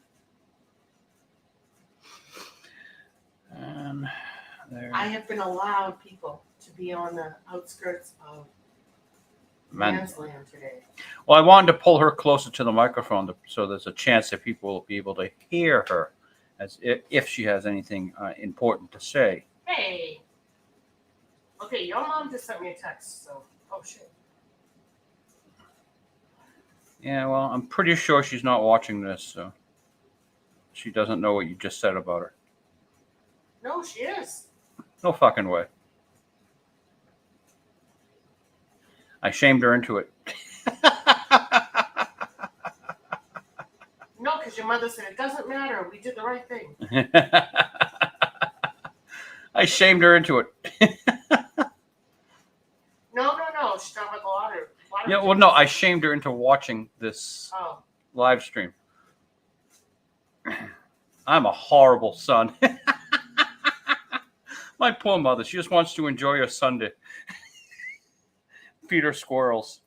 And there. I have been allowed people to be on the outskirts of man's land today. Well, I wanted to pull her closer to the microphone so there's a chance that people will be able to hear her, as if she has anything important to say. Hey. Okay, your mom just sent me a text, so oh shit. Yeah, well, I'm pretty sure she's not watching this, so she doesn't know what you just said about her. No, she is. No fucking way. I shamed her into it. No, because your mother said it doesn't matter. We did the right thing. I shamed her into it. No. She's talking about the water. Yeah, well, no, I shamed her into watching this live stream. I'm a horrible son. My poor mother, she just wants to enjoy her Sunday. Feed her squirrels.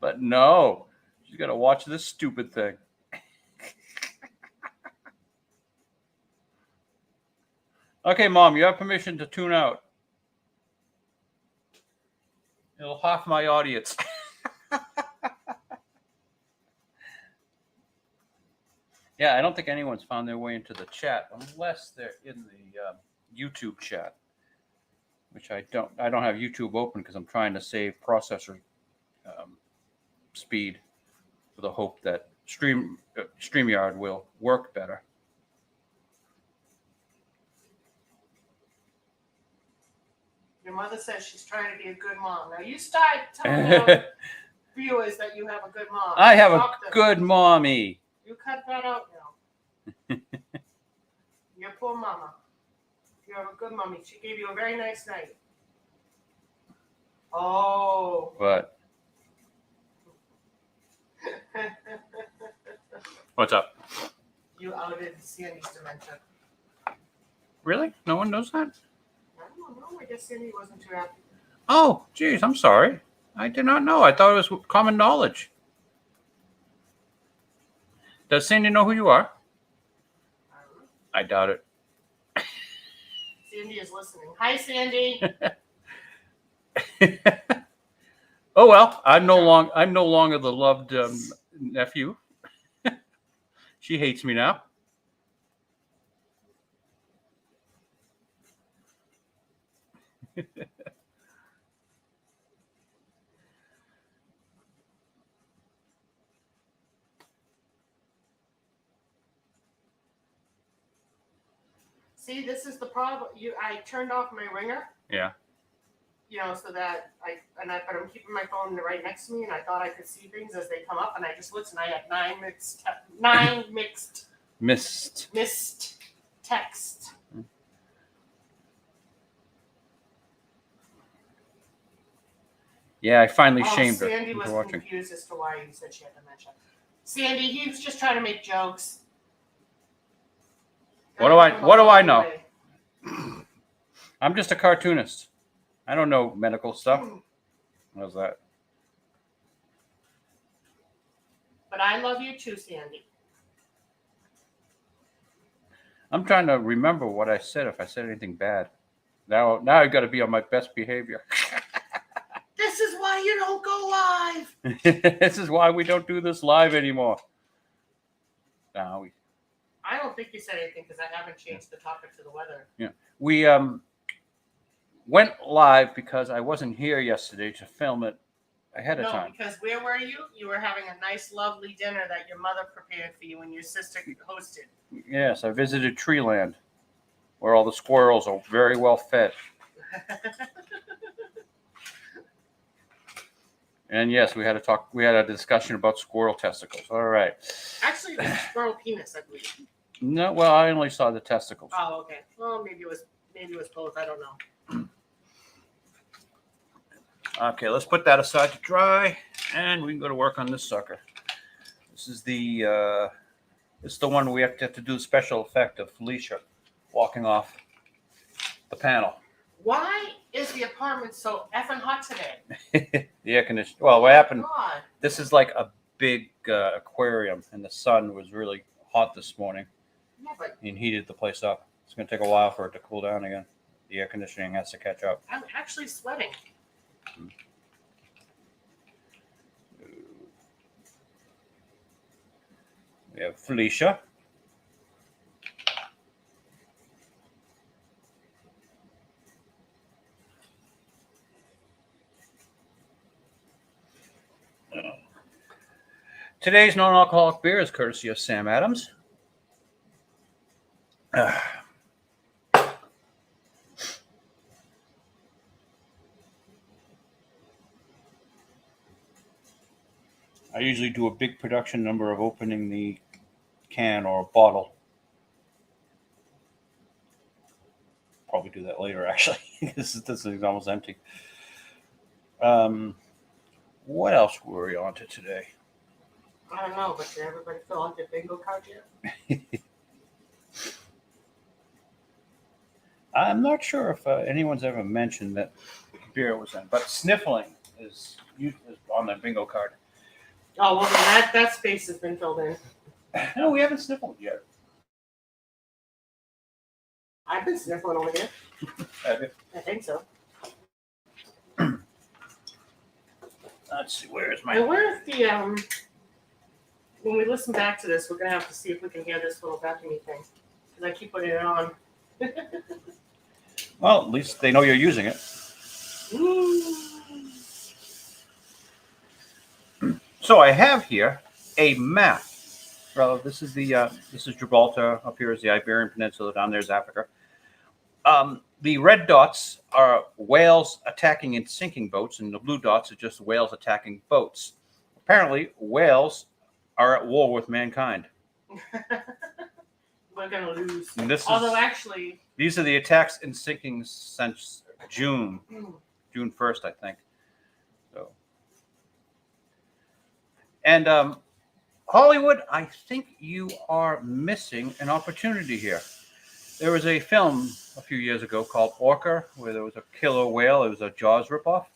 But no, she's got to watch this stupid thing. Okay, Mom, you have permission to tune out. It'll half my audience. Yeah, I don't think anyone's found their way into the chat unless they're in the YouTube chat, which I don't have YouTube open because I'm trying to save processor speed for the hope that StreamYard will work better. Your mother says she's trying to be a good mom. Now you start telling the viewers that you have a good mom. I have a good mommy. You cut that out now. Your poor mama. You have a good mommy. She gave you a very nice night. Oh. What? What's up? You outed Sandy's dementia. Really? No one knows that? I don't know. I guess Sandy wasn't too happy. Oh, geez, I'm sorry. I did not know. I thought it was common knowledge. Does Sandy know who you are? I don't know. I doubt it. Sandy is listening. Hi, Sandy. Oh well, I'm no longer the loved nephew. She hates me now. See, this is the problem. I turned off my ringer. Yeah. So that but I'm keeping my phone right next to me, and I thought I could see things as they come up, and I just looked, and I had nine missed text. Yeah, I finally shamed her. Sandy was confused as to why you said she had dementia. Sandy, he was just trying to make jokes. What do I know? I'm just a cartoonist. I don't know medical stuff. How's that? But I love you too, Sandy. I'm trying to remember what I said, if I said anything bad. Now I've got to be on my best behavior. This is why you don't go live. This is why we don't do this live anymore. I don't think you said anything because I haven't changed the topic to the weather. Yeah. We went live because I wasn't here yesterday to film it ahead of time. No, because where were you? You were having a nice, lovely dinner that your mother prepared for you and your sister hosted. Yes, I visited Treeland. where all the squirrels are very well fed. And yes, we had a discussion about squirrel testicles. All right. Actually, it was squirrel penis, I believe. No, well, I only saw the testicles. Oh, okay. Well, maybe it was both. I don't know. Okay, let's put that aside to dry, and we can go to work on this sucker. This is the one we have to do the special effect of Felicia walking off the panel. Why is the apartment so effing hot today? The air conditioning. Well, what happened? God. This is like a big aquarium, and the sun was really hot this morning Yeah, but and heated the place up. It's going to take a while for it to cool down again. The air conditioning has to catch up. I'm actually sweating. We have Felicia. Today's non-alcoholic beer is courtesy of Sam Adams. I usually do a big production number of opening the can or bottle. Probably do that later, actually. This is almost empty. What else were we on to today? I don't know, but did everybody fill out their bingo card yet? I'm not sure if anyone's ever mentioned that beer was in, but sniffling is on the bingo card. Oh, well, then that space has been filled in. No, we haven't sniffled yet. I've been sniffling over here. Have you? I think so. Let's see, where is And my... where's the when we listen back to this, we're gonna have to see if we can hear this little vacuuming thing because I keep putting it on. Well, at least they know you're using it. So I have here a map. Well, this is Gibraltar. Up here is the Iberian Peninsula. Down there is Africa. The red dots are whales attacking and sinking boats, and the blue dots are just whales attacking boats. Apparently, whales are at war with mankind. We're gonna lose. And Although actually, these are the attacks and sinkings since June 1st, I think. So, and Hollywood, I think you are missing an opportunity here. There was a film a few years ago called Orca, where there was a killer whale. It was a Jaws ripoff.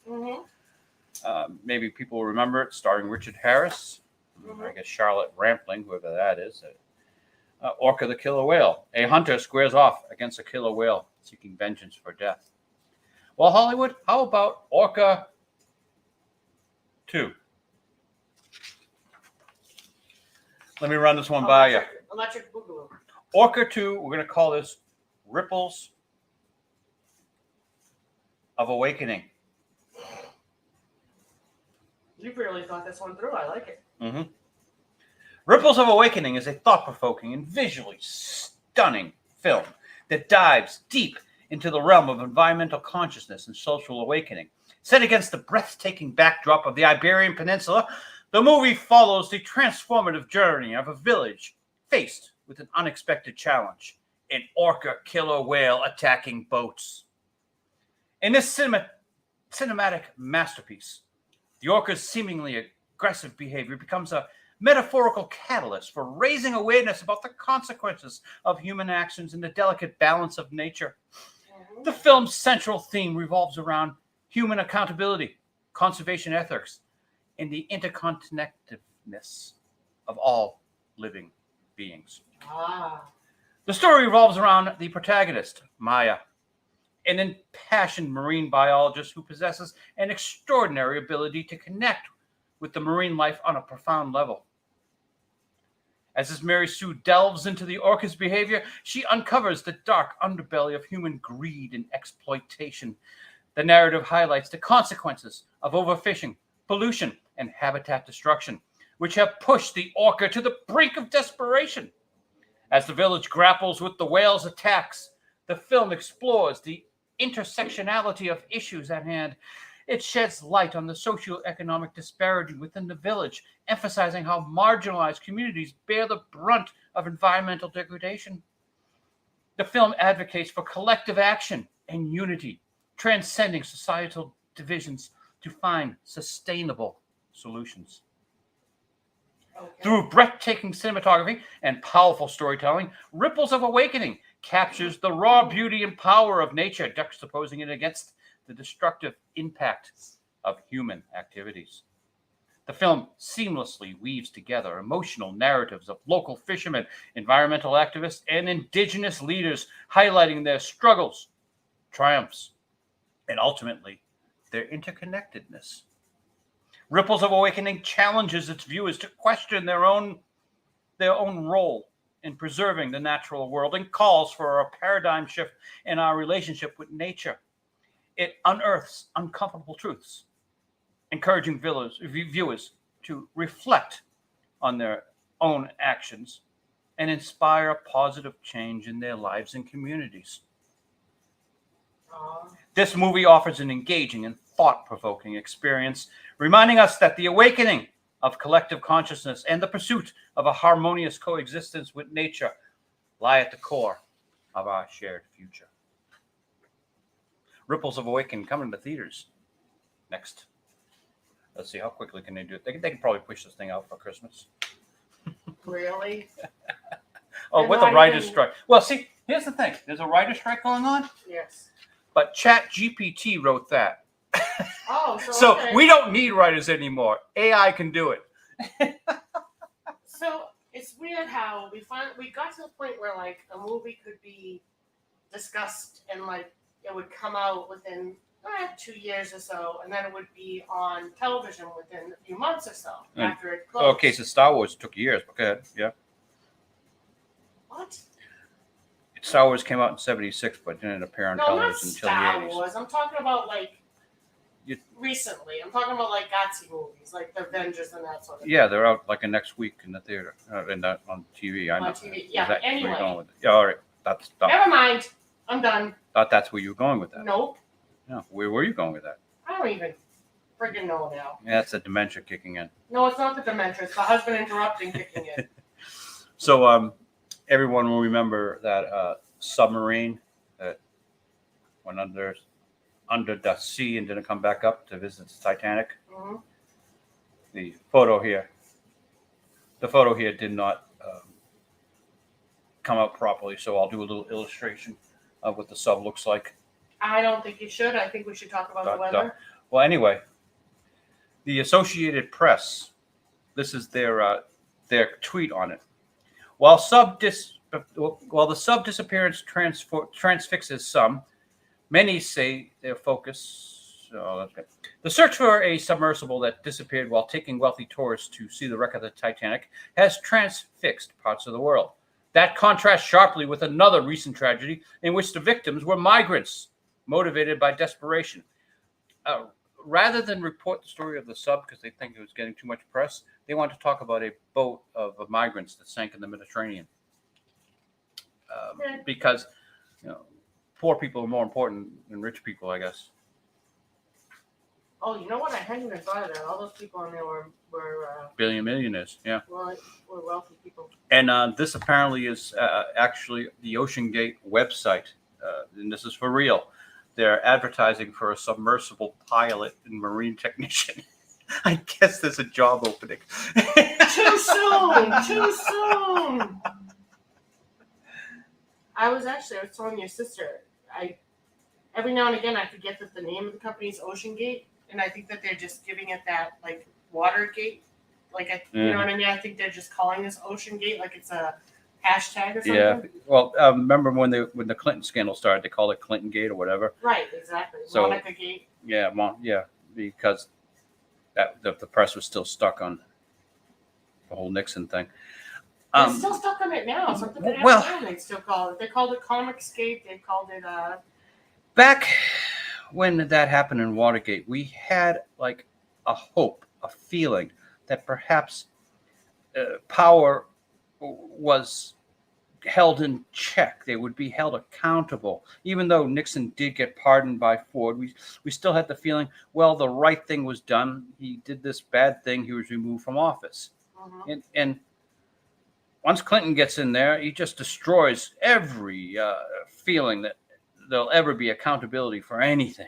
Maybe people will remember it, starring Richard Harris. I guess Charlotte Rampling, whoever that is. Orca the killer whale. A hunter squares off against a killer whale, seeking vengeance for death. Well, Hollywood, how about Orca 2? Let me run this one by you. Electric Boogaloo. Orca 2, we're going to call this Ripples of Awakening. You really thought this one through. I like it. Mm-hmm. Ripples of Awakening is a thought-provoking and visually stunning film that dives deep into the realm of environmental consciousness and social awakening. Set against the breathtaking backdrop of the Iberian Peninsula, the movie follows the transformative journey of a village faced with an unexpected challenge: an orca killer whale attacking boats. In this cinematic masterpiece, the orca's seemingly aggressive behavior becomes a metaphorical catalyst for raising awareness about the consequences of human actions and the delicate balance of nature. The film's central theme revolves around human accountability, conservation ethics, and the interconnectedness of all living beings. The story revolves around the protagonist, Maya, an impassioned marine biologist who possesses an extraordinary ability to connect with the marine life on a profound level. As Mary Sue delves into the orca's behavior, she uncovers the dark underbelly of human greed and exploitation. The narrative highlights the consequences of overfishing, pollution, and habitat destruction, which have pushed the orca to the brink of desperation. As the village grapples with the whale's attacks, The film explores the intersectionality of issues at hand. It sheds light on the socioeconomic disparity within the village, emphasizing how marginalized communities bear the brunt of environmental degradation. The film advocates for collective action and unity, transcending societal divisions to find sustainable solutions. Okay. Through breathtaking cinematography and powerful storytelling, Ripples of Awakening captures the raw beauty and power of nature, juxtaposing it against the destructive impact of human activities. The film seamlessly weaves together emotional narratives of local fishermen, environmental activists, and indigenous leaders, highlighting their struggles, triumphs, and ultimately their interconnectedness. Ripples of Awakening challenges its viewers to question their own role in preserving the natural world and calls for a paradigm shift in our relationship with nature. It unearths uncomfortable truths, encouraging viewers to reflect on their own actions and inspire a positive change in their lives and communities. This movie offers an engaging and thought-provoking experience, reminding us that the awakening of collective consciousness and the pursuit of a harmonious coexistence with nature lie at the core of our shared future. Ripples of Awakening coming to theaters next. Let's see, how quickly can they do it? They can probably push this thing out for Christmas. Really? Oh, They're with a not writer's even- strike. Well, see, here's the thing. There's a writer's strike going on, Yes. but ChatGPT wrote that. Oh, So okay. we don't need writers anymore. AI can do it. So it's weird how we got to the point where like a movie could be discussed and like it would come out within 2 years or so, and then it would be on television within a few months or so And- after it closed. Okay, so Star Wars took years, but go ahead. Yeah. What? Star Wars came out in 76, but didn't appear on No, not television until Star the 80s. Wars. I'm talking about like You- recently. I'm talking about like Gatsby movies, like the Avengers and that sort of Yeah, they're out like next week in the theater, on TV. I know. on TV. Yeah, Is that where anyway. you're going with it? Yeah, all right. Never mind. I'm done. Thought that's where you were going with that. Nope. Yeah, where were you going with that? I don't even freaking know now. Yeah, that's the dementia kicking in. No, it's not the dementia. It's the husband interrupting kicking in. So, everyone will remember that submarine that went under the sea and didn't come back up to visit the Titanic. Mhm. The photo here did not come out properly, so I'll do a little illustration of what the sub looks like. I don't think you should. I think we should talk about the weather. Well, anyway, the Associated Press, this is their tweet on it. While the sub disappearance transfixes some, many say their focus. Oh, that's good. The search for a submersible that disappeared while taking wealthy tourists to see the wreck of the Titanic has transfixed parts of the world. That contrasts sharply with another recent tragedy in which the victims were migrants motivated by desperation. Rather than report the story of the sub because they think it was getting too much press, they want to talk about a boat of migrants that sank in the Mediterranean. Because poor people are more important than rich people, I guess. Oh, you know what? I hadn't even thought of that. All those people on there were Billion millionaires, yeah. were wealthy people. And this apparently is actually the Ocean Gate website, and this is for real. They're advertising for a submersible pilot and marine technician. I guess there's a job opening. Too soon. Too soon. I was telling your sister. Every now and again I forget that the name of the company is Ocean Gate, and I think that they're just giving it that like Watergate, you know what I mean? I think they're just calling this Ocean Gate like it's a hashtag or something. Yeah. Well, remember when the Clinton scandal started, they called it Clinton Gate or whatever. Right. Exactly. So, Monica Gate. Yeah. Because the press was still stuck on the whole Nixon thing. They're still stuck on it now. Something that well- happened. They still call it. They called it Comicsgate. They called it. Back when that happened in Watergate, we had like a hope, a feeling that perhaps power was held in check. They would be held accountable. Even though Nixon did get pardoned by Ford, we still had the feeling, well, the right thing was done. He did this bad thing. He was removed from office. And once Clinton gets in there, he just destroys every feeling that there'll ever be accountability for anything.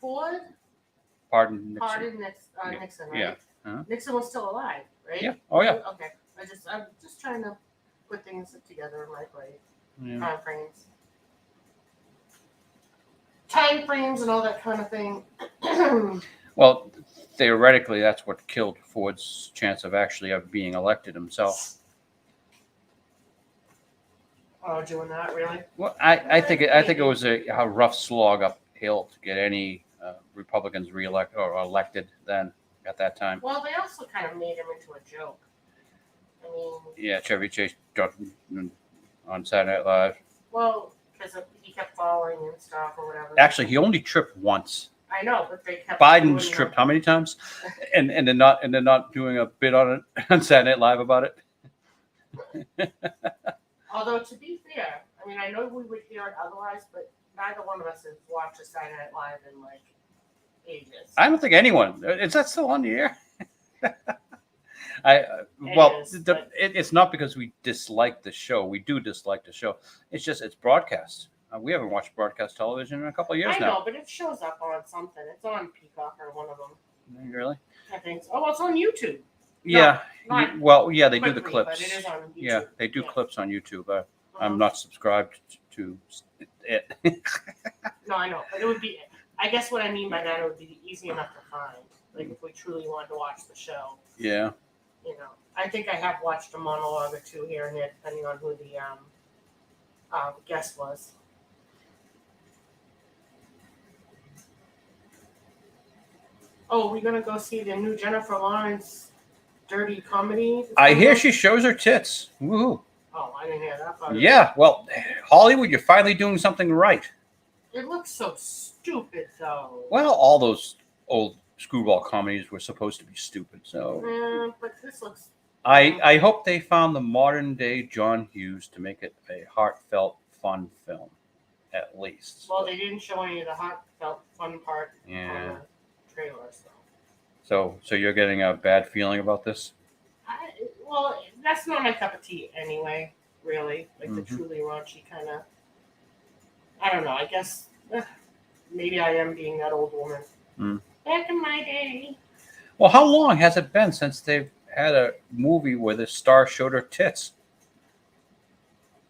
Ford Pardon Nixon. pardoned Nixon, right? Yeah. Uh-huh. Nixon was still alive, right? Yeah. Oh, yeah. Okay. I'm just trying to put things together in my brain. Yeah. Time frames and all that kind of thing. Well, theoretically, that's what killed Ford's chance of actually being elected himself. Oh, doing that, really? Well, I think it was a rough slog uphill to get any Republicans reelected or elected then at that time. Well, they also kind of made him into a joke. I mean, yeah, Chevy Chase on Saturday Night Live. Well, because he kept falling and stuff or whatever. Actually, he only tripped once. I know, but they kept. Biden's tripped how many times? and they're not doing a bit on it on Saturday Night Live about it. Although to be fair, I mean, I know we would hear it otherwise, but neither one of us has watched a Saturday Night Live in like ages. I don't think anyone. Is that still on the air? It's not because we dislike the show. We do dislike the show. It's just it's broadcast. We haven't watched broadcast television in a couple of years now. I know, but it shows up on something. It's on Peacock or one of them. Really? I think so. Oh, it's on YouTube. Yeah. They do the quickly, clips. But it is on YouTube. Yeah, they do clips on YouTube. I'm not subscribed to it. No, I know, but it would be. I guess what I mean by that, it would be easy enough to find. Like if we truly wanted to watch the show. Yeah. You know, I think I have watched a monologue or two here and there, depending on who the guest was. Oh, we're gonna go see the new Jennifer Lawrence dirty comedy. I hear she shows her tits. Woohoo! Oh, I didn't hear that part. Yeah, well, Hollywood, you're finally doing something right. It looks so stupid, though. Well, all those old screwball comedies were supposed to be stupid, so. But this looks. I hope they found the modern day John Hughes to make it a heartfelt, fun film, at least. Well, they didn't show any of the heartfelt, fun part. Yeah. On the trailer, So you're getting a bad feeling about this? Well, that's not my cup of tea anyway, really. Like the truly raunchy kind of. I don't know. I guess maybe I am being that old woman. Back in my day. Well, how long has it been since they've had a movie where the star showed her tits?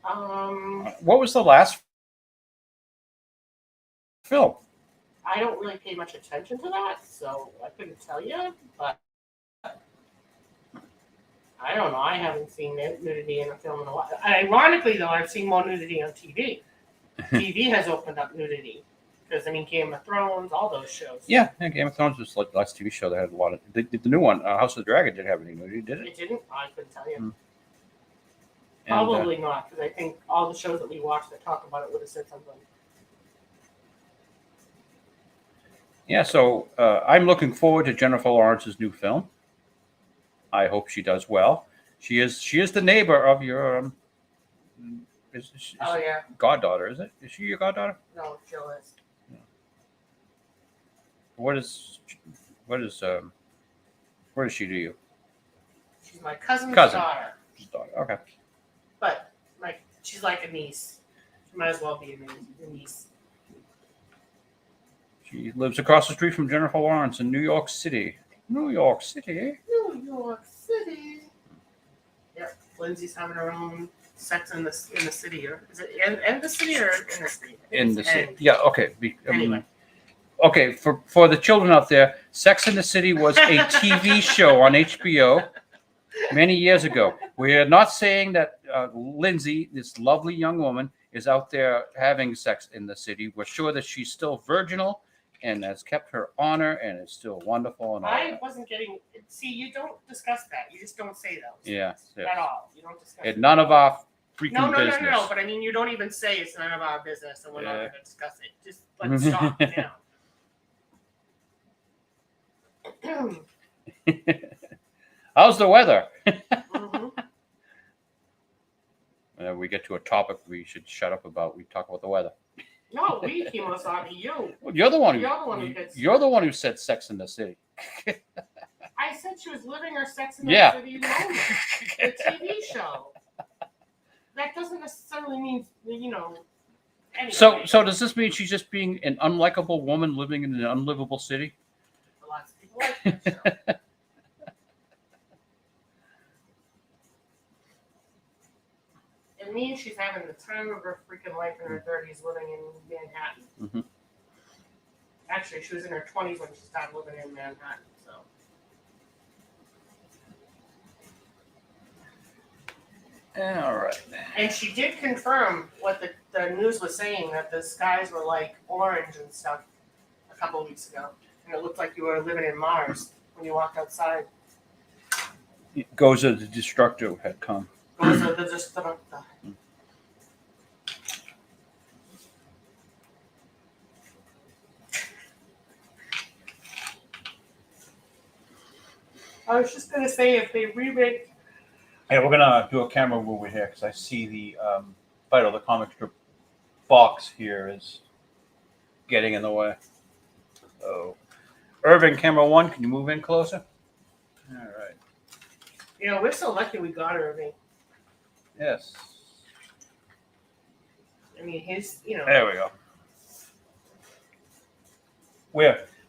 What was the last film? I don't really pay much attention to that, so I couldn't tell you, but I don't know. I haven't seen nudity in a film in a while. Ironically, though, I've seen more nudity on TV. TV has opened up nudity. Because, I mean, Game of Thrones, all those shows. Yeah, Game of Thrones was like the last TV show that had a lot of... The new one, House of the Dragon, didn't have any nudity, did it? It didn't? I couldn't tell you. And, Probably not, because I think all the shows that we watched that talk about it would have said something. Yeah, so I'm looking forward to Jennifer Lawrence's new film. I hope she does well. She is the neighbor of your goddaughter, is it? Is she your goddaughter? No, Jill is. Yeah. What does she do you? She's my cousin's daughter. She's daughter. Okay. But she's like a niece. She might as well be a niece. She lives across the street from Jennifer Lawrence in New York City. New York City. New York City. Yep. Lindsay's having her own Sex in the City, or is it in the city or in the city? In the city. Yeah. Okay. Anyway. Okay. For the children out there, Sex in the City was a TV show on HBO many years ago. We are not saying that Lindsay, this lovely young woman, is out there having sex in the city. We're sure that she's still virginal and has kept her honor and is still wonderful. And all I that. wasn't getting. See, you don't discuss that. You just don't say those. Yeah. At all. You don't discuss. None of our freaking business. No. But I mean, you don't even say it's none of our business, and we're not going to discuss it. Just let's stop now. How's the weather? get to a topic we should shut up about, we talk about the weather. No, we Kimosabi, you. Well, you're the one who. You're the one who gets. You're the one who said Sex in the City. I said she was living her Sex in the Yeah. City moment. The TV show. That doesn't necessarily mean, you know. Anyway. So does this mean she's just being an unlikable woman living in an unlivable city? Lots of people like that show. It means she's having the time of her freaking life in her 30s living in Manhattan. Mm-hmm. Actually, she was in her 20s when she started living in Manhattan. So. All right. And she did confirm what the news was saying, that the skies were like orange and stuff a couple of weeks ago. And it looked like you were living in Mars when you walked outside. Goza the Destructo had come. Goza the Destructo. I was just going to say, if they remake... Yeah, we're going to do a camera move here because I see the Phydeaux, the comic strip box here is getting in the way. So, Irving, camera one, can you move in closer? All right. You know, we're so lucky we got Irving. Yes. I mean, his, you know... There we go.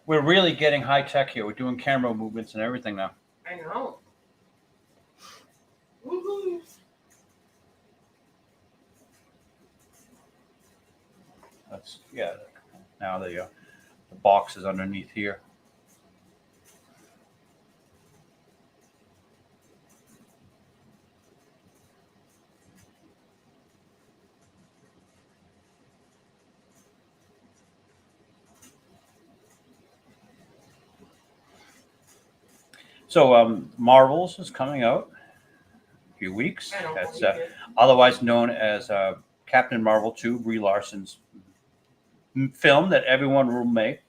We're really getting high tech here. We're doing camera movements and everything now. I know. Woohoo! That's, yeah. Now the box is underneath here. So Marvels is coming out in a few weeks. I don't That's believe it. otherwise known as Captain Marvel 2, Brie Larson's film that everyone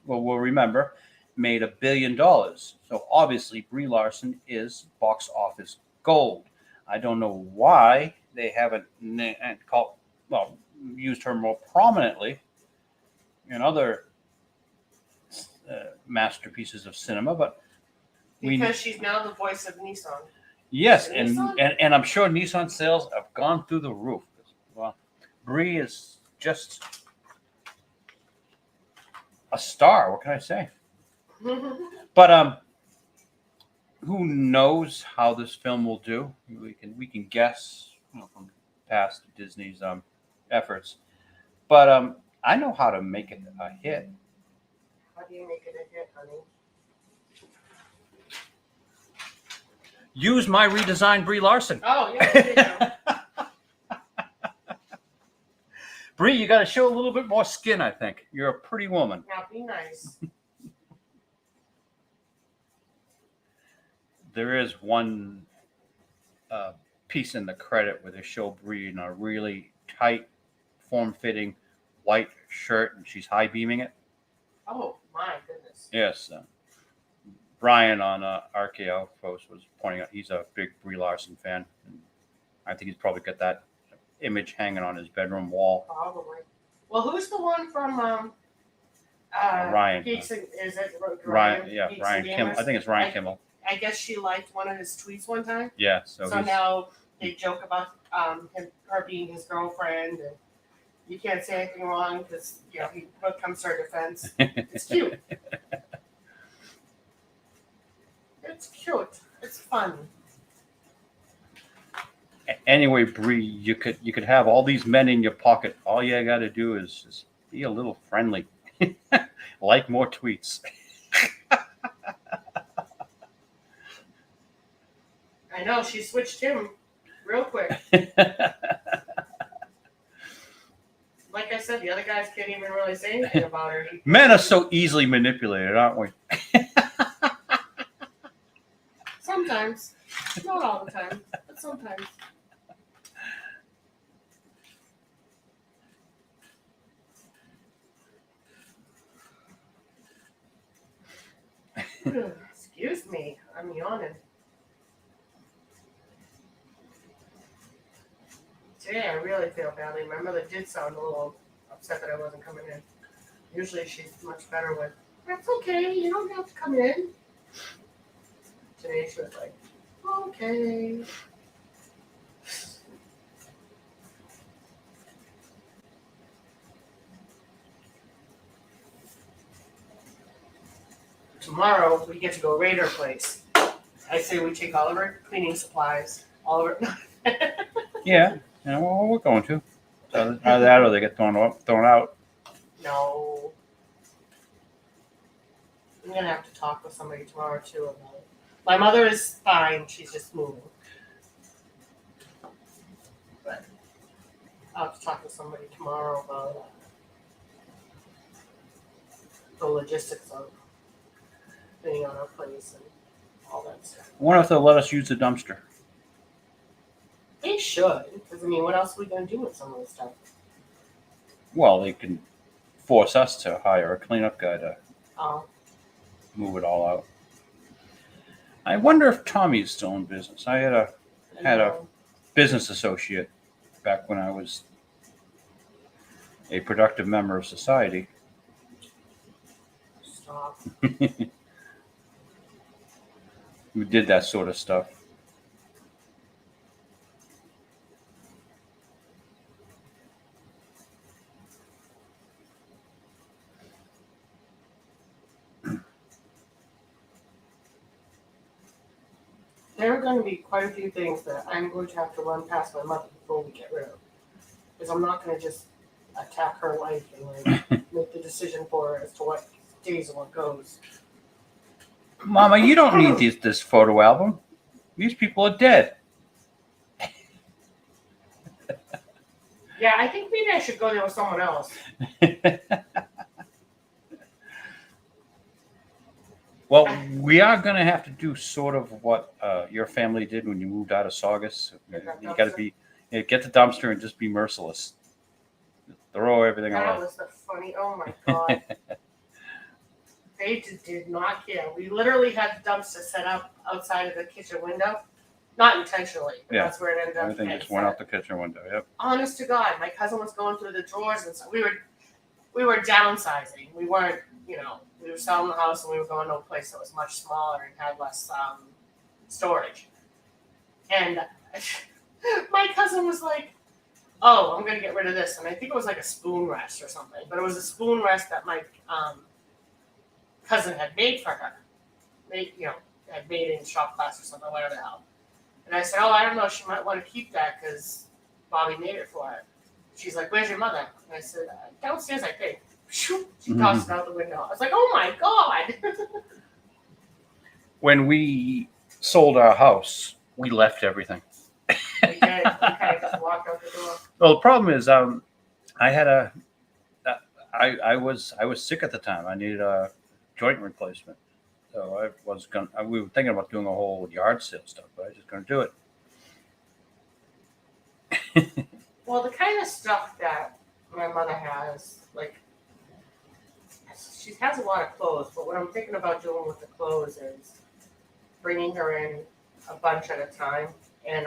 will remember, made $1 billion. So obviously Brie Larson is box office gold. I don't know why they haven't used her more prominently in other masterpieces of cinema, but Because she's now the voice of Nissan. yes, Nissan? and I'm sure Nissan sales have gone through the roof. Well, Brie is just a star. What can I say? But who knows how this film will do? We can guess, from past Disney's efforts, but I know how to make it a hit. How do you make it a hit, honey? Use my redesigned Brie Larson. Oh, yeah, there you go. Brie, you got to show a little bit more skin, I think. You're a pretty woman. Now be nice. There is one piece in the credit where they show Brie in a really tight, form-fitting white shirt, and she's high beaming it. Oh, my goodness. Yes. Brian on RKO post was pointing out he's a big Brie Larson fan. And I think he's probably got that image hanging on his bedroom wall. Probably. Well, who's the one from Ryan. Geeks and, is it Ryan, yeah, Geeks Ryan and Kimmel. Gamers? I think it's Ryan Kimmel. I guess she liked one of his tweets one time. Yeah, so So now they joke about her being his girlfriend, and you can't say anything wrong because he comes to her defense. It's cute. It's cute. It's fun. Anyway, Brie, you could have all these men in your pocket. All you got to do is just be a little friendly, like more tweets. I know, she switched him real quick. Like I said, the other guys can't even really say anything about her. Men are so easily manipulated, aren't we? Sometimes. Not all the time, but sometimes. Excuse me, I'm yawning. today I really feel badly. My mother did sound a little upset that I wasn't coming in. Usually she's much better with, that's okay, you don't have to come in. Today she was like, okay. Tomorrow we get to go raid her place. I say we take all of our cleaning supplies, all of our. Yeah, well, we're going to. Either that or they get thrown out. No. I'm gonna have to talk with somebody tomorrow too about it. My mother is fine, she's just moving. But I'll have to talk with somebody tomorrow about the logistics of being on our place and all that stuff. I wonder if they'll let us use the dumpster. They should, because I mean, what else are we gonna do with some of this stuff? Well, they can force us to hire a cleanup guy to Oh, move it all out. I wonder if Tommy's still in business. I had a business associate back when I was a productive member of society. Stop. Who did that sort of stuff. There are going to be quite a few things that I'm going to have to run past my mother before we get rid of. Because I'm not going to just attack her life and like make the decision for her as to what stays and what goes. Mama, you don't need this photo album. These people are dead. Yeah, I think maybe I should go there with someone else. Well, we are going to have to do sort of what your family did when you moved out of Saugus. You got to get the dumpster and just be merciless. Throw everything away. That was the funny. Oh my god. They did not care. We literally had the dumpster set up outside of the kitchen window. Not intentionally, but Yeah. that's where it ended up. Everything just went out the kitchen window. Yep. Honest to God, my cousin was going through the drawers and so we were downsizing. We weren't, we were selling the house and we were going to a place that was much smaller and had less storage. And my cousin was like, "Oh, I'm gonna get rid of this," and I think it was like a spoon rest or something. But it was a spoon rest that my cousin had made for her. Had made in shop class or something, whatever the hell. And I said, "Oh, I don't know. She might want to keep that because Bobby made it for her." She's like, "Where's your mother?" And I said, "Downstairs, I think." She tossed it out the window. I was like, "Oh my god!" When we sold our house, we left everything. We kind of just walked out the door. Well, the problem is, I was sick at the time. I needed a joint replacement, so we were thinking about doing a whole yard sale stuff, but I just couldn't do it. Well, the kind of stuff that my mother has, like, she has a lot of clothes, but what I'm thinking about doing with the clothes is bringing her in a bunch at a time, and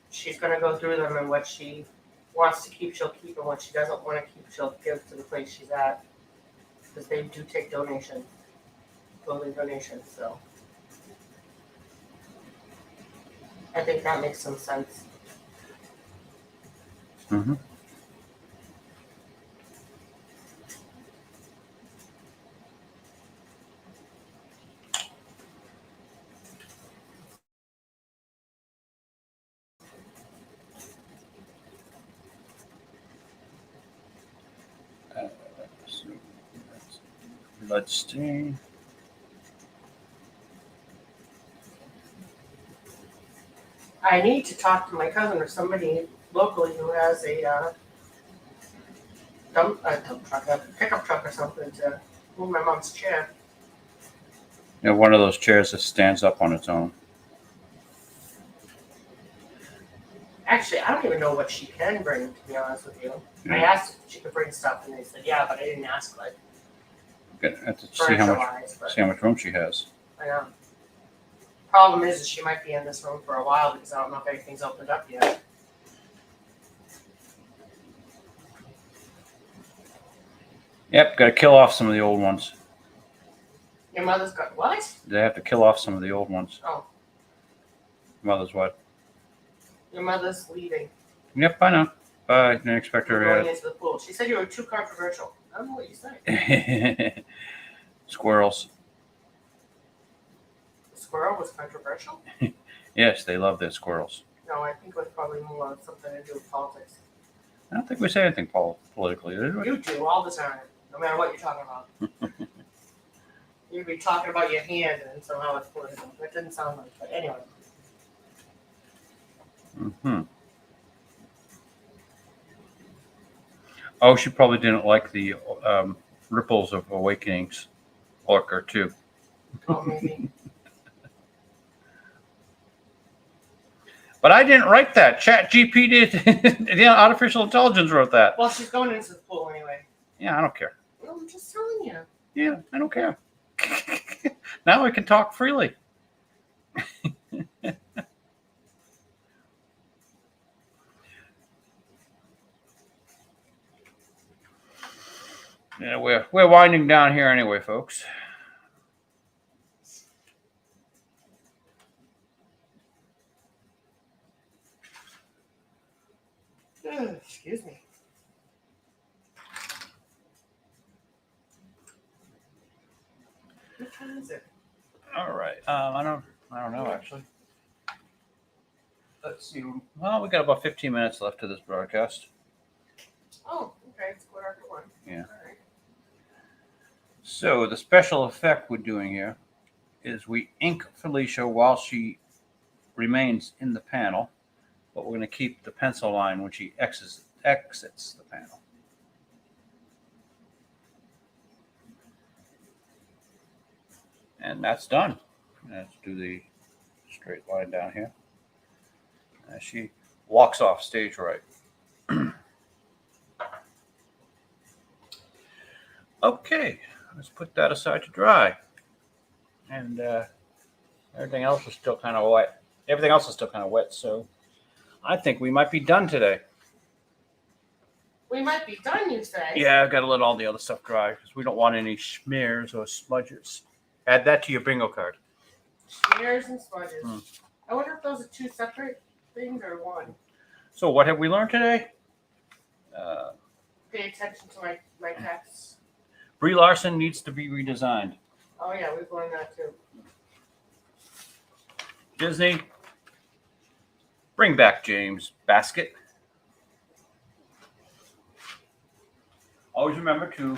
she's going to go through them, and what she wants to keep, she'll keep, and what she doesn't want to keep, she'll give to the place she's at, because they do take donations, clothing donations, so I think that makes some sense. Mm-hmm. Blood stain. I need to talk to my cousin or somebody locally who has a pickup truck or something to move my mom's chair. One of those chairs that stands up on its own. Actually, I don't even know what she can bring, to be honest with you. Yeah. I asked if she could bring stuff, and they said, yeah, but I didn't ask, like, Have to see how much room she has. I know. Problem is she might be in this room for a while because I don't know if anything's opened up yet. Yep, got to kill off some of the old ones. Your mother's got what? They have to kill off some of the old ones. Oh, Mother's what? your mother's leaving. Yep, I know. I didn't expect We're her going into the pool. She said you were too controversial. I don't know what you said. to. Squirrels. The squirrel was controversial? Yes, they love their squirrels. No, I think it was probably more something to do with politics. I don't think we say anything politically, did we? You do all the time, no matter what you're talking about. You'd be talking about your hand and somehow it's political. That didn't sound like it. But anyway. Mm-hmm. Oh, she probably didn't like the Ripples of Awakenings orca too. Oh, maybe. But I didn't write that. ChatGPT did. Yeah, artificial intelligence wrote that. Well, she's going into the pool anyway. Yeah, I don't care. Well, I'm just telling you. Yeah, I don't care. Now I can talk freely. Yeah, we're winding down here anyway, folks. Excuse me. What time is it? All right. I don't know actually. Let's see. Well, we got about 15 minutes left of this broadcast. Oh, okay. It's 1:15. Yeah. All right. So the special effect we're doing here is we ink Felicia while she remains in the panel, but we're going to keep the pencil line when she exits the panel. And that's done. Let's do the straight line down here. As she walks off stage right. Okay, let's put that aside to dry. And everything else is still kind of wet. Everything else is still kind of wet, so I think we might be done today. We might be done, you say? Yeah, I've got to let all the other stuff dry because we don't want any smears or smudges. Add that to your bingo card. Smears and smudges. I wonder if those are two separate things or one. So what have we learned today? Pay attention to my texts. Brie Larson needs to be redesigned. Oh, yeah, we've learned that too. Disney, bring back James Basket. Always remember to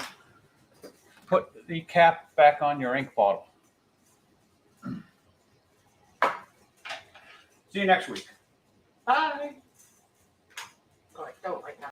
put the cap back on your ink bottle. See you next week. Bye. Oh, I don't like that.